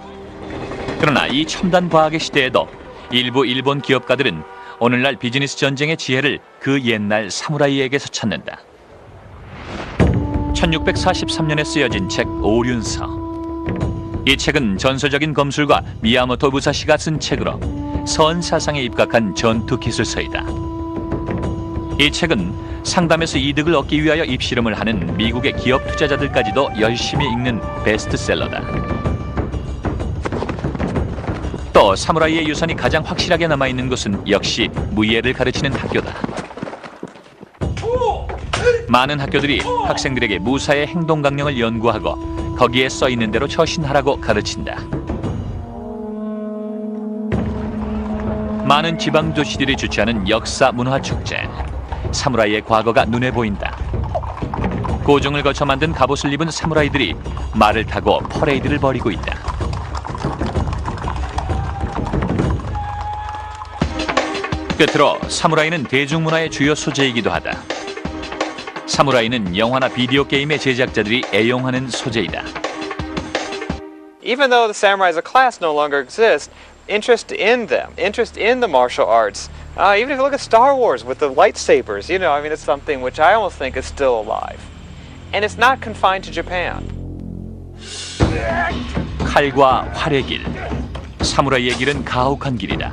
A: 그러나 이 첨단 과학의 시대에도 일부 일본 기업가들은 오늘날 비즈니스 전쟁의 지혜를 그 옛날 사무라이에게서 찾는다. 1643년에 쓰여진 책 오륜서. 이 책은 전설적인 검술가 미야모토 무사시가 쓴 책으로 선사상에 입각한 전투 기술서이다. 이 책은 상담에서 이득을 얻기 위하여 입실험을 하는 미국의 기업 투자자들까지도 열심히 읽는 베스트셀러다. 또 사무라이의 유산이 가장 확실하게 남아있는 곳은 역시 무예를 가르치는 학교다. 많은 학교들이 학생들에게 무사의 행동 강령을 연구하고 거기에 써있는 대로 처신하라고 가르친다. 많은 지방 도시들이 주최하는 역사 문화 축제. 사무라이의 과거가 눈에 보인다. 고종을 거쳐 만든 갑옷을 입은 사무라이들이 말을 타고 퍼레이드를 벌이고 있다. 끝으로 사무라이는 대중문화의 주요 소재이기도 하다. 사무라이는 영화나 비디오 게임의 제작자들이 애용하는 소재이다.
C: Even though the samurai as a class no longer exists, interest in them, interest in the martial arts, even if you look at Star Wars with the lightsabers, I mean, it's something which I almost think is still alive. And it's not confined to Japan.
A: 칼과 활의 길, 사무라이의 길은 가혹한 길이다.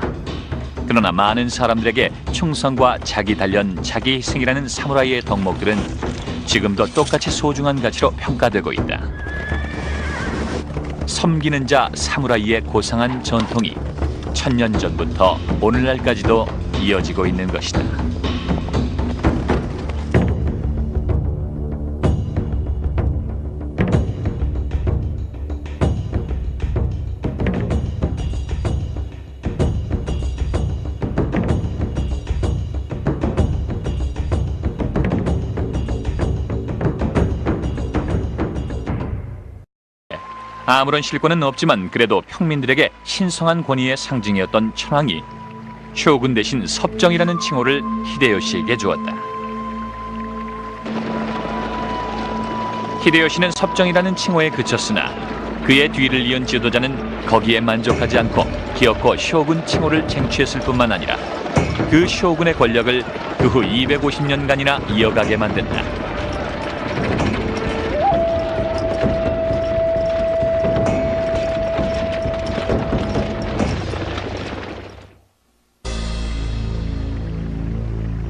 A: 그러나 많은 사람들에게 충성과 자기 단련, 자기 희생이라는 사무라이의 덕목들은 지금도 똑같이 소중한 가치로 평가되고 있다. 섬기는 자 사무라이의 고상한 전통이 1000년 전부터 오늘날까지도 이어지고 있는 것이다. 아무런 실권은 없지만 그래도 평민들에게 신성한 권위의 상징이었던 천황이 쇼군 대신 섭정이라는 칭호를 히데요시에게 주었다. 히데요시는 섭정이라는 칭호에 그쳤으나 그의 뒤를 이은 지도자는 거기에 만족하지 않고 기어코 쇼군 칭호를 쟁취했을 뿐만 아니라 그 쇼군의 권력을 그 후 250년간이나 이어가게 만든다.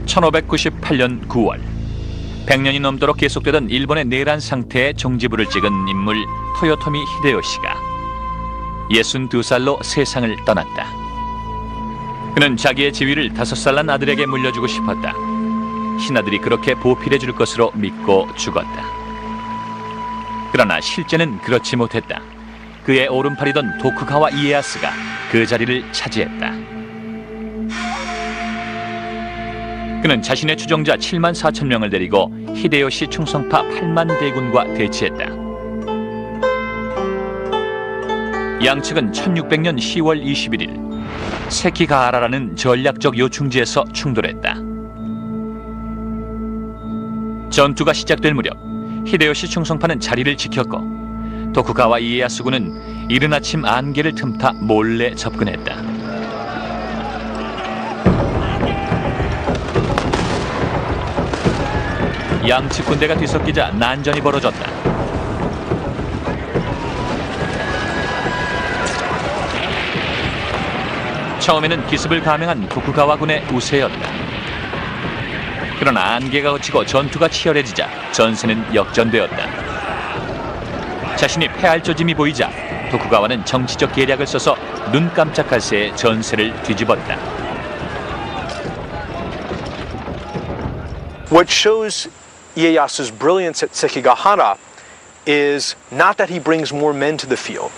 A: (1598년 9월) 100년이 넘도록 계속되던 일본의 내란 상태에 종지부를 찍은 인물 토요토미 히데요시가 62살로 세상을 떠났다. 그는 자기의 지위를 5살 난 아들에게 물려주고 싶었다. 신하들이 그렇게 보필해 줄 것으로 믿고 죽었다. 그러나 실제는 그렇지 못했다. 그의 오른팔이던 도쿠가와 이에야스가 그 자리를 차지했다. 그는 자신의 추종자 7만 4천 명을 데리고 히데요시 충성파 8만 대군과 대치했다. 양측은 1600년 10월 21일 세키가하라라는 전략적 요충지에서 충돌했다. 전투가 시작될 무렵 히데요시 충성파는 자리를 지켰고 도쿠가와 이에야스군은 이른 아침 안개를 틈타 몰래 접근했다. 양측 군대가 뒤섞이자 난전이 벌어졌다. 처음에는 기습을 감행한 토쿠가와군의 우세였다. 그러나 안개가 걷히고 전투가 치열해지자 전세는 역전되었다. 자신이 패할 조짐이 보이자 토쿠가와는 정치적 계략을 써서 눈 깜짝할 새에 전세를 뒤집었다.
B: What shows Ieyasu's brilliance at Sekigahara is not that he brings more men to the field,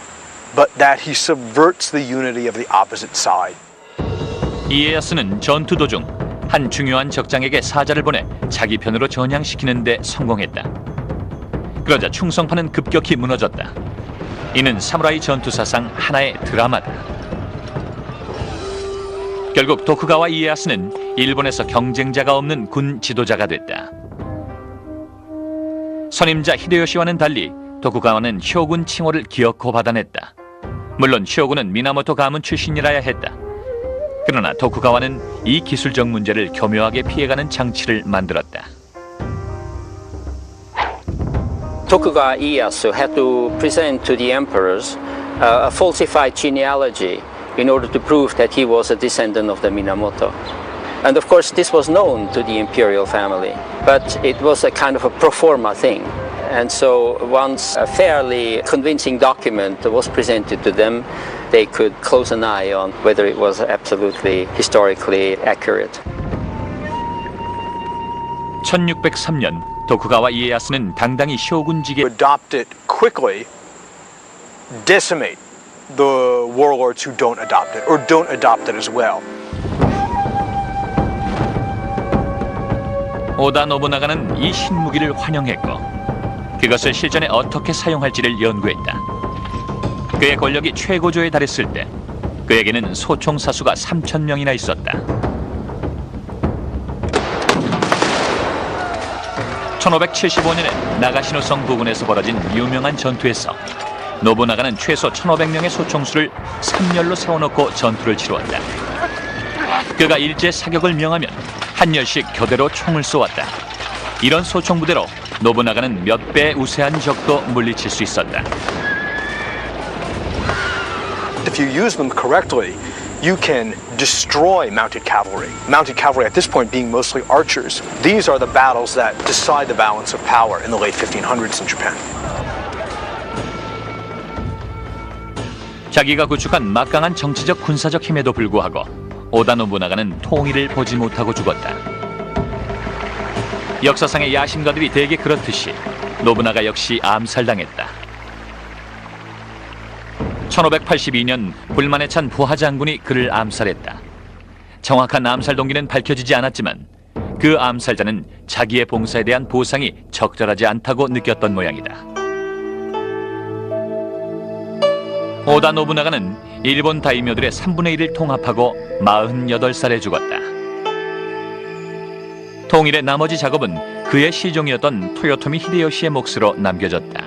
B: but that he subverts the unity of the opposite side.
A: 이에야스는 전투 도중 한 중요한 적장에게 사자를 보내 자기 편으로 전향시키는 데 성공했다. 그러자 충성파는 급격히 무너졌다. 이는 사무라이 전투사상 하나의 드라마다. 결국 도쿠가와 이에야스는 일본에서 경쟁자가 없는 군 지도자가 됐다. 선임자 히데요시와는 달리 도쿠가와는 쇼군 칭호를 기어코 받아냈다. 물론 쇼군은 미나모토 가문 출신이라야 했다. 그러나 도쿠가와는 이 기술적 문제를 교묘하게 피해가는 장치를 만들었다.
D: Tokugawa Ieyasu had to present to the emperors a falsified genealogy in order to prove that he was a descendant of the Minamoto. And of course this was known to the imperial family, but it was a kind of a pro forma thing. And so once a fairly convincing document was presented to them, they could close an eye on whether it was absolutely historically accurate.
A: 1603년 도쿠가와 이에야스는 당당히 쇼군직에
B: Adopt it quickly, decimate the warlords who don't adopt it, or don't adopt it as well.
A: 오다 노부나가는 이 신무기를 환영했고 그것을 실전에 어떻게 사용할지를 연구했다. 그의 권력이 최고조에 달했을 때 그에게는 소총 사수가 3,000명이나 있었다. 1575년에 나가시노성 부근에서 벌어진 유명한 전투에서 노부나가는 최소 1,500명의 소총수를 3열로 세워놓고 전투를 치루었다. 그가 일제 사격을 명하면 한 열씩 교대로 총을 쏘았다. 이런 소총 부대로 노부나가는 몇 배 우세한 적도 물리칠 수 있었다.
B: If you use them correctly, you can destroy mounted cavalry. Mounted cavalry at this point being mostly archers. These are the battles that decide the balance of power in the late 1500s in Japan.
A: 자기가 구축한 막강한 정치적 군사적 힘에도 불구하고 오다 노부나가는 통일을 보지 못하고 죽었다. 역사상의 야심가들이 대개 그렇듯이 노부나가 역시 암살당했다. 1582년 불만에 찬 부하 장군이 그를 암살했다. 정확한 암살 동기는 밝혀지지 않았지만 그 암살자는 자기의 봉사에 대한 보상이 적절하지 않다고 느꼈던 모양이다. 오다 노부나가는 일본 다이묘들의 3분의 1을 통합하고 48살에 죽었다. 통일의 나머지 작업은 그의 시종이었던 토요토미 히데요시의 몫으로 남겨졌다.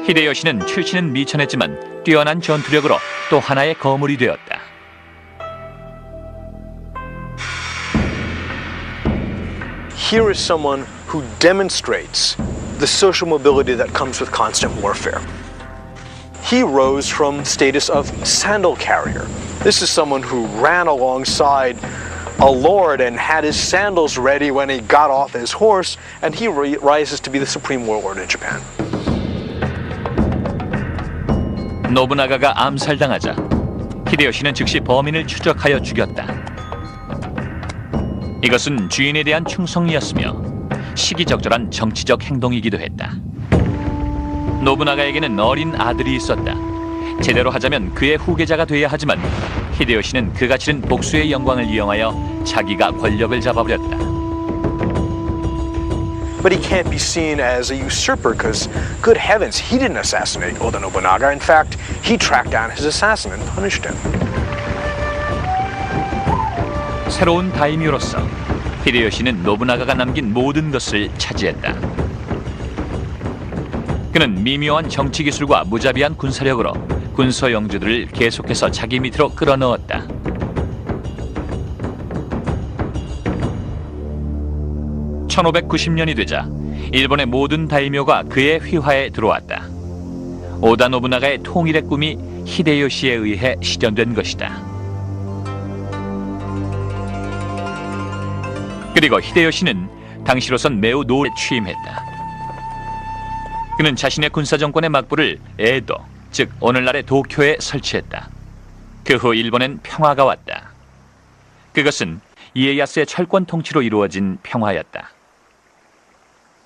A: 히데요시는 출신은 미천했지만 뛰어난 전투력으로 또 하나의 거물이 되었다.
B: Here is someone who demonstrates the social mobility that comes with constant warfare. He rose from status of sandal carrier. This is someone who ran alongside a lord and had his sandals ready when he got off his horse, and he rises to be the supreme warlord in Japan.
A: 노부나가가 암살당하자 히데요시는 즉시 범인을 추적하여 죽였다. 이것은 주인에 대한 충성이었으며 시기적절한 정치적 행동이기도 했다. 노부나가에게는 어린 아들이 있었다. 제대로 하자면 그의 후계자가 돼야 하지만 히데요시는 그가 치른 복수의 영광을 이용하여 자기가 권력을 잡아버렸다.
B: But he can't be seen as a usurper because, good heavens, he didn't assassinate Oda Nobunaga. In fact, he tracked down his assassin and punished him.
A: 새로운 다이묘로서 히데요시는 노부나가가 남긴 모든 것을 차지했다. 그는 미묘한 정치 기술과 무자비한 군사력으로 군소 영주들을 계속해서 자기 밑으로 끌어넣었다. (1590년이) 되자 일본의 모든 다이묘가 그의 휘하에 들어왔다. 오다 노부나가의 통일의 꿈이 히데요시에 의해 실현된 것이다. 그리고 히데요시는 당시로선 매우 노을에 취임했다. 그는 자신의 군사정권의 막부를 에도, 즉 오늘날의 도쿄에 설치했다. 그 후 일본엔 평화가 왔다. 그것은 이에야스의 철권 통치로 이루어진 평화였다.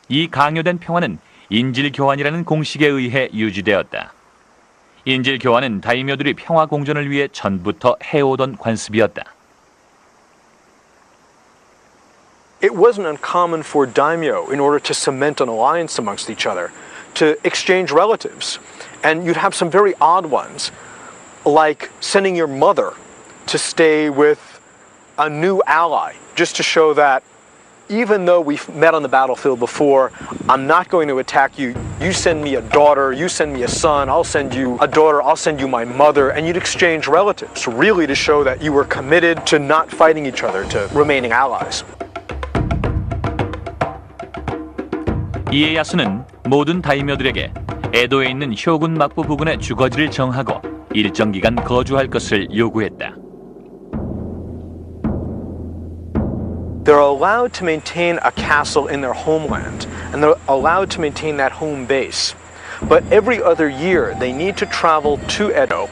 A: 이 강요된 평화는 인질교환이라는 공식에 의해 유지되었다. 인질교환은 다이묘들이 평화 공존을 위해 전부터 해오던 관습이었다.
B: It wasn't uncommon for daimyo, in order to cement an alliance amongst each other, to exchange relatives. And you'd have some very odd ones, like sending your mother to stay with a new ally, just to show that even though we've met on the battlefield before, I'm not going to attack you. You send me a daughter, you send me a son, I'll send you a daughter, I'll send you my mother, and you'd exchange relatives, really to show that you were committed to not fighting each other, to remaining allies.
A: 이에야스는 모든 다이묘들에게 에도에 있는 쇼군 막부 부근의 주거지를 정하고 일정 기간 거주할 것을 요구했다.
B: They're allowed to maintain a castle in their homeland, and they're allowed to maintain that home base. But every other year, they need to travel to Edo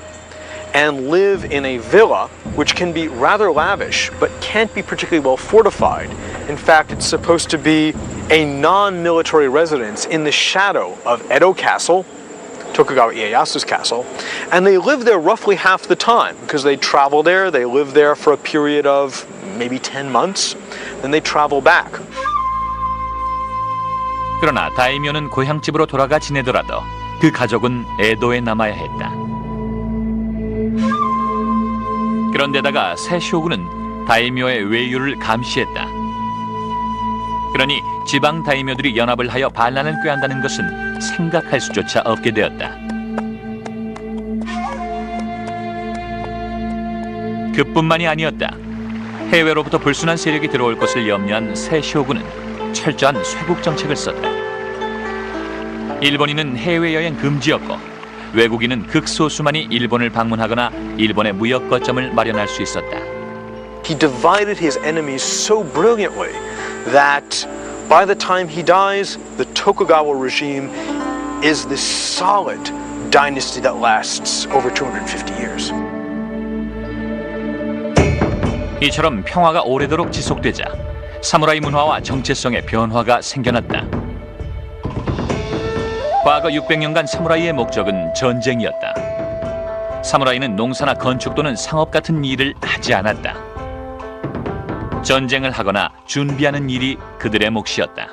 B: and live in a villa, which can be rather lavish, but can't be particularly well fortified. In fact, it's supposed to be a non-military residence in the shadow of Edo Castle, Tokugawa Ieyasu's castle, and they live there roughly half the time, because they travel there, they live there for a period of maybe 10 months, then they travel back.
A: 그러나 다이묘는 고향집으로 돌아가 지내더라도 그 가족은 에도에 남아야 했다. 그런데다가 새 쇼군은 다이묘의 외유를 감시했다. 그러니 지방 다이묘들이 연합을 하여 반란을 꾀한다는 것은 생각할 수조차 없게 되었다. 그뿐만이 아니었다. 해외로부터 불순한 세력이 들어올 것을 염려한 새 쇼군은 철저한 쇄국 정책을 썼다. 일본인은 해외여행 금지였고 외국인은 극소수만이 일본을 방문하거나 일본의 무역 거점을 마련할 수 있었다.
B: He divided his enemies so brilliantly that by the time he dies, the Tokugawa regime is this solid dynasty that lasts over 250 years.
A: 이처럼 평화가 오래도록 지속되자 사무라이 문화와 정체성의 변화가 생겨났다. 과거 600년간 사무라이의 목적은 전쟁이었다. 사무라이는 농사나 건축 또는 상업 같은 일을 하지 않았다. 전쟁을 하거나 준비하는 일이 그들의 몫이었다.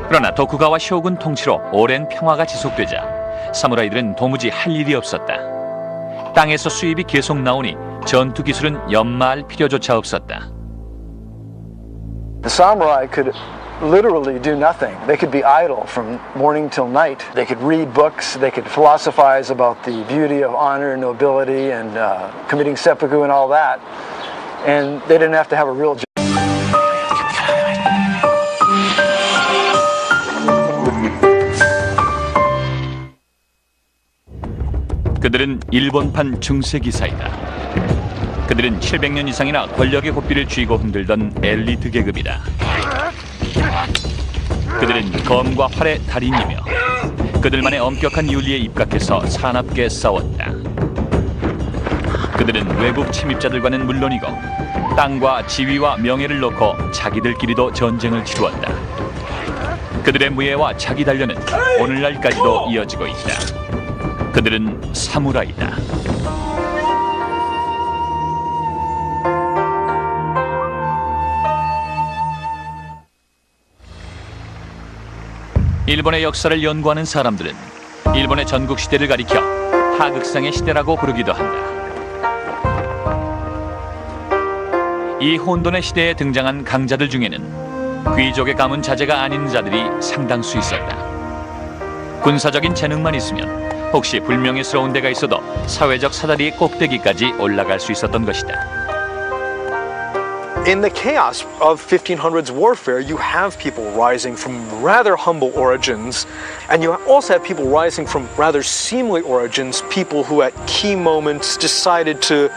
A: 그러나 도쿠가와 쇼군 통치로 오랜 평화가 지속되자 사무라이들은 도무지 할 일이 없었다. 땅에서 수입이 계속 나오니 전투 기술은 연마할 필요조차 없었다.
E: The samurai could literally do nothing. They could be idle from morning till night. They could read books, they could philosophize about the beauty of honor and nobility and committing seppuku and all that. And they didn't have to have a real job.
A: 그들은 일본판 중세기사이다. 그들은 700년 이상이나 권력의 고삐를 쥐고 흔들던 엘리트 계급이다. 그들은 검과 활의 달인이며 그들만의 엄격한 윤리에 입각해서 사납게 싸웠다. 그들은 외국 침입자들과는 물론이고 땅과 지위와 명예를 놓고 자기들끼리도 전쟁을 치루었다. 그들의 무예와 자기 단련은 오늘날까지도 이어지고 있다. 그들은 사무라이다. 일본의 역사를 연구하는 사람들은 일본의 전국 시대를 가리켜 하극상의 시대라고 부르기도 한다. 이 혼돈의 시대에 등장한 강자들 중에는 귀족의 가문 자제가 아닌 자들이 상당수 있었다. 군사적인 재능만 있으면 혹시 불명예스러운 데가 있어도 사회적 사다리의 꼭대기까지 올라갈 수 있었던 것이다.
B: In the chaos of 1500s warfare, you have people rising from rather humble origins, and you also have people rising from rather seemly origins, people who at key moments decided to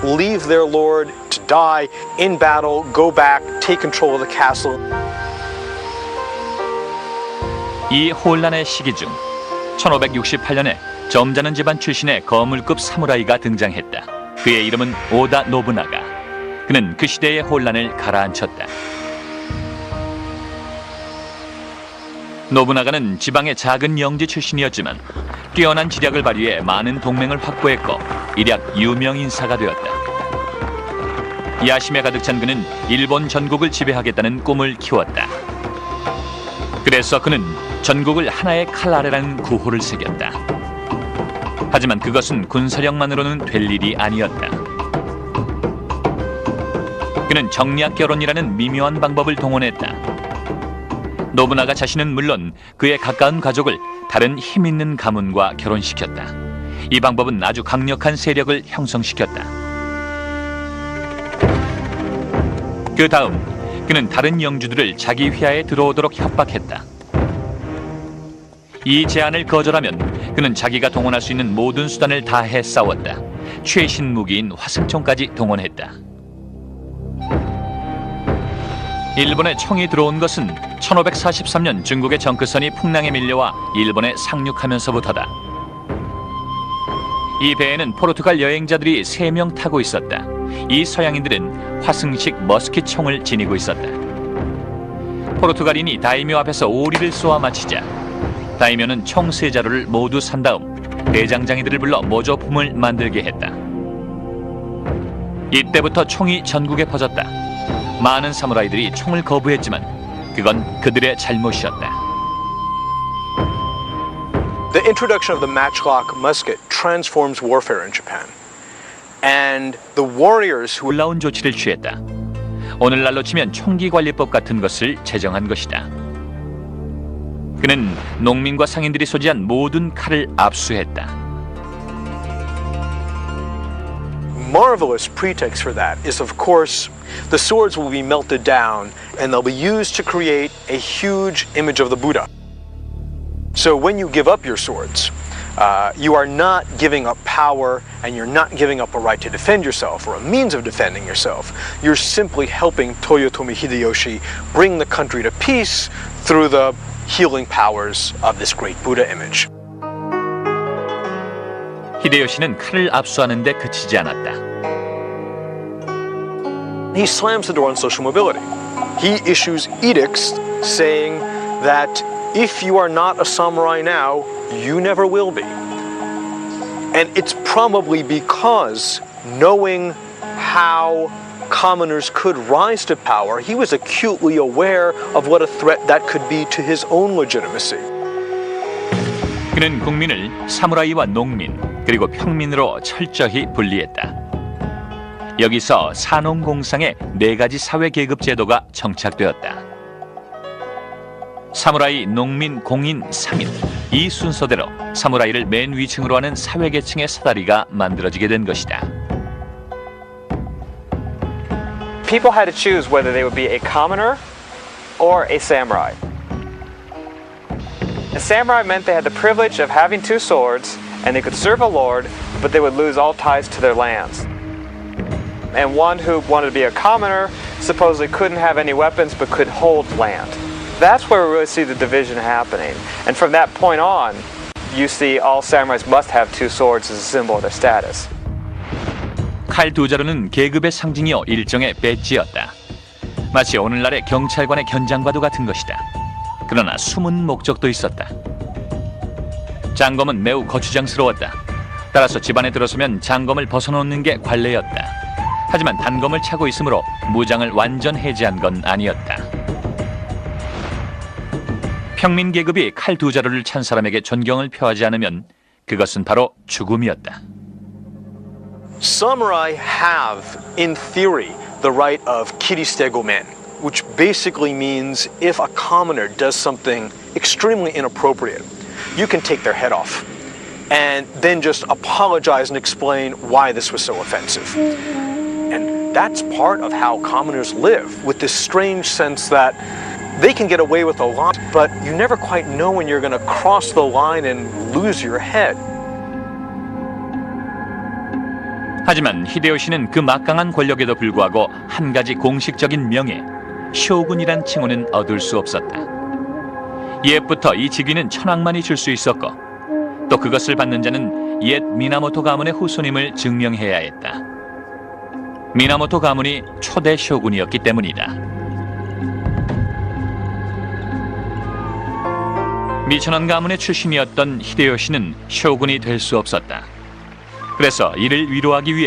B: leave their lord to die in battle, go back, take control of the castle.
A: 이 혼란의 시기 중 1568년에 점잖은 집안 출신의 거물급 사무라이가 등장했다. 그의 이름은 오다 노부나가. 그는 그 시대의 혼란을 가라앉혔다. 노부나가는 지방의 작은 영지 출신이었지만 뛰어난 지략을 발휘해 많은 동맹을 확보했고 일약 유명 인사가 되었다. 야심에 가득 찬 그는 일본 전국을 지배하겠다는 꿈을 키웠다. 그래서 그는 전국을 하나의 칼 아래라는 구호를 새겼다. 하지만 그것은 군사력만으로는 될 일이 아니었다. 그는 정략 결혼이라는 미묘한 방법을 동원했다. 노부나가 자신은 물론 그의 가까운 가족을 다른 힘있는 가문과 결혼시켰다. 이 방법은 아주 강력한 세력을 형성시켰다. 그 다음 그는 다른 영주들을 자기 휘하에 들어오도록 협박했다. 이 제안을 거절하면 그는 자기가 동원할 수 있는 모든 수단을 다해 싸웠다. 최신 무기인 화승총까지 동원했다. 일본에 총이 들어온 것은 1543년 중국의 정크선이 풍랑에 밀려와 일본에 상륙하면서부터다. 이 배에는 포르투갈 여행자들이 3명 타고 있었다. 이 서양인들은 화승식 머스킷 총을 지니고 있었다. 포르투갈인이 다이묘 앞에서 오리를 쏘아 마치자 다이묘는 총 3자루를 모두 산 다음 대장장이들을 불러 모조품을 만들게 했다. 이때부터 총이 전국에 퍼졌다. 많은 사무라이들이 총을 거부했지만 그건 그들의 잘못이었다.
B: The introduction of the matchlock musket transforms warfare in Japan. And the warriors who
A: 놀라운 조치를 취했다. 오늘날로 치면 총기관리법 같은 것을 제정한 것이다. 그는 농민과 상인들이 소지한 모든 칼을 압수했다.
B: marvelous pretext for that is, of course, the swords will be melted down and they'll be used to create a huge image of the Buddha. So when you give up your swords, you are not giving up power and you're not giving up a right to defend yourself or a means of defending yourself. You're simply helping Toyotomi Hideyoshi bring the country to peace through the healing powers of this great Buddha image.
A: 히데요시는 칼을 압수하는 데 그치지 않았다.
B: He slams the door on social mobility. He issues edicts saying that if you are not a samurai now, you never will be. And it's probably because knowing how commoners could rise to power, he was acutely aware of what a threat that could be to his own legitimacy.
A: 그는 국민을 사무라이와 농민 그리고 평민으로 철저히 분리했다. 여기서 산농공상의 4가지 사회 계급 제도가 정착되었다. 사무라이, 농민, 공인, 상인 이 순서대로 사무라이를 맨 위층으로 하는 사회계층의 사다리가 만들어지게 된 것이다.
C: People had to choose whether they would be a commoner or a samurai. A samurai meant they had the privilege of having 2 swords and they could serve a lord, but they would lose all ties to their lands. And one who wanted to be a commoner supposedly couldn't have any weapons but could hold land. That's where we really see the division happening. And from that point on, you see all samurais must have 2 swords as a symbol of their status.
A: 칼 2자루는 계급의 상징이요 일종의 배지였다. 마치 오늘날의 경찰관의 견장과도 같은 것이다. 그러나 숨은 목적도 있었다. 장검은 매우 거추장스러웠다. 따라서 집안에 들어서면 장검을 벗어놓는 게 관례였다. 하지만 단검을 차고 있으므로 무장을 완전 해제한 건 아니었다. 평민 계급이 칼 2자루를 찬 사람에게 존경을 표하지 않으면 그것은 바로 죽음이었다.
B: Samurai have, in theory, the right of kiristego-men, which basically means if a commoner does something extremely inappropriate, you can take their head off and then just apologize and explain why this was so offensive. And that's part of how commoners live, with this strange sense that they can get away with a lot, but you never quite know when you're going to cross the line and lose your head.
A: 하지만 히데요시는 그 막강한 권력에도 불구하고 한 가지 공식적인 명예, 쇼군이란 칭호는 얻을 수 없었다. 옛부터 이 직위는 천황만이 줄 수 있었고 또 그것을 받는 자는 옛 미나모토 가문의 후손임을 증명해야 했다. 미나모토 가문이 초대 쇼군이었기 때문이다. 미천원 가문의 출신이었던 히데요시는 쇼군이 될 수 없었다. 그래서 이를 위로하기 위해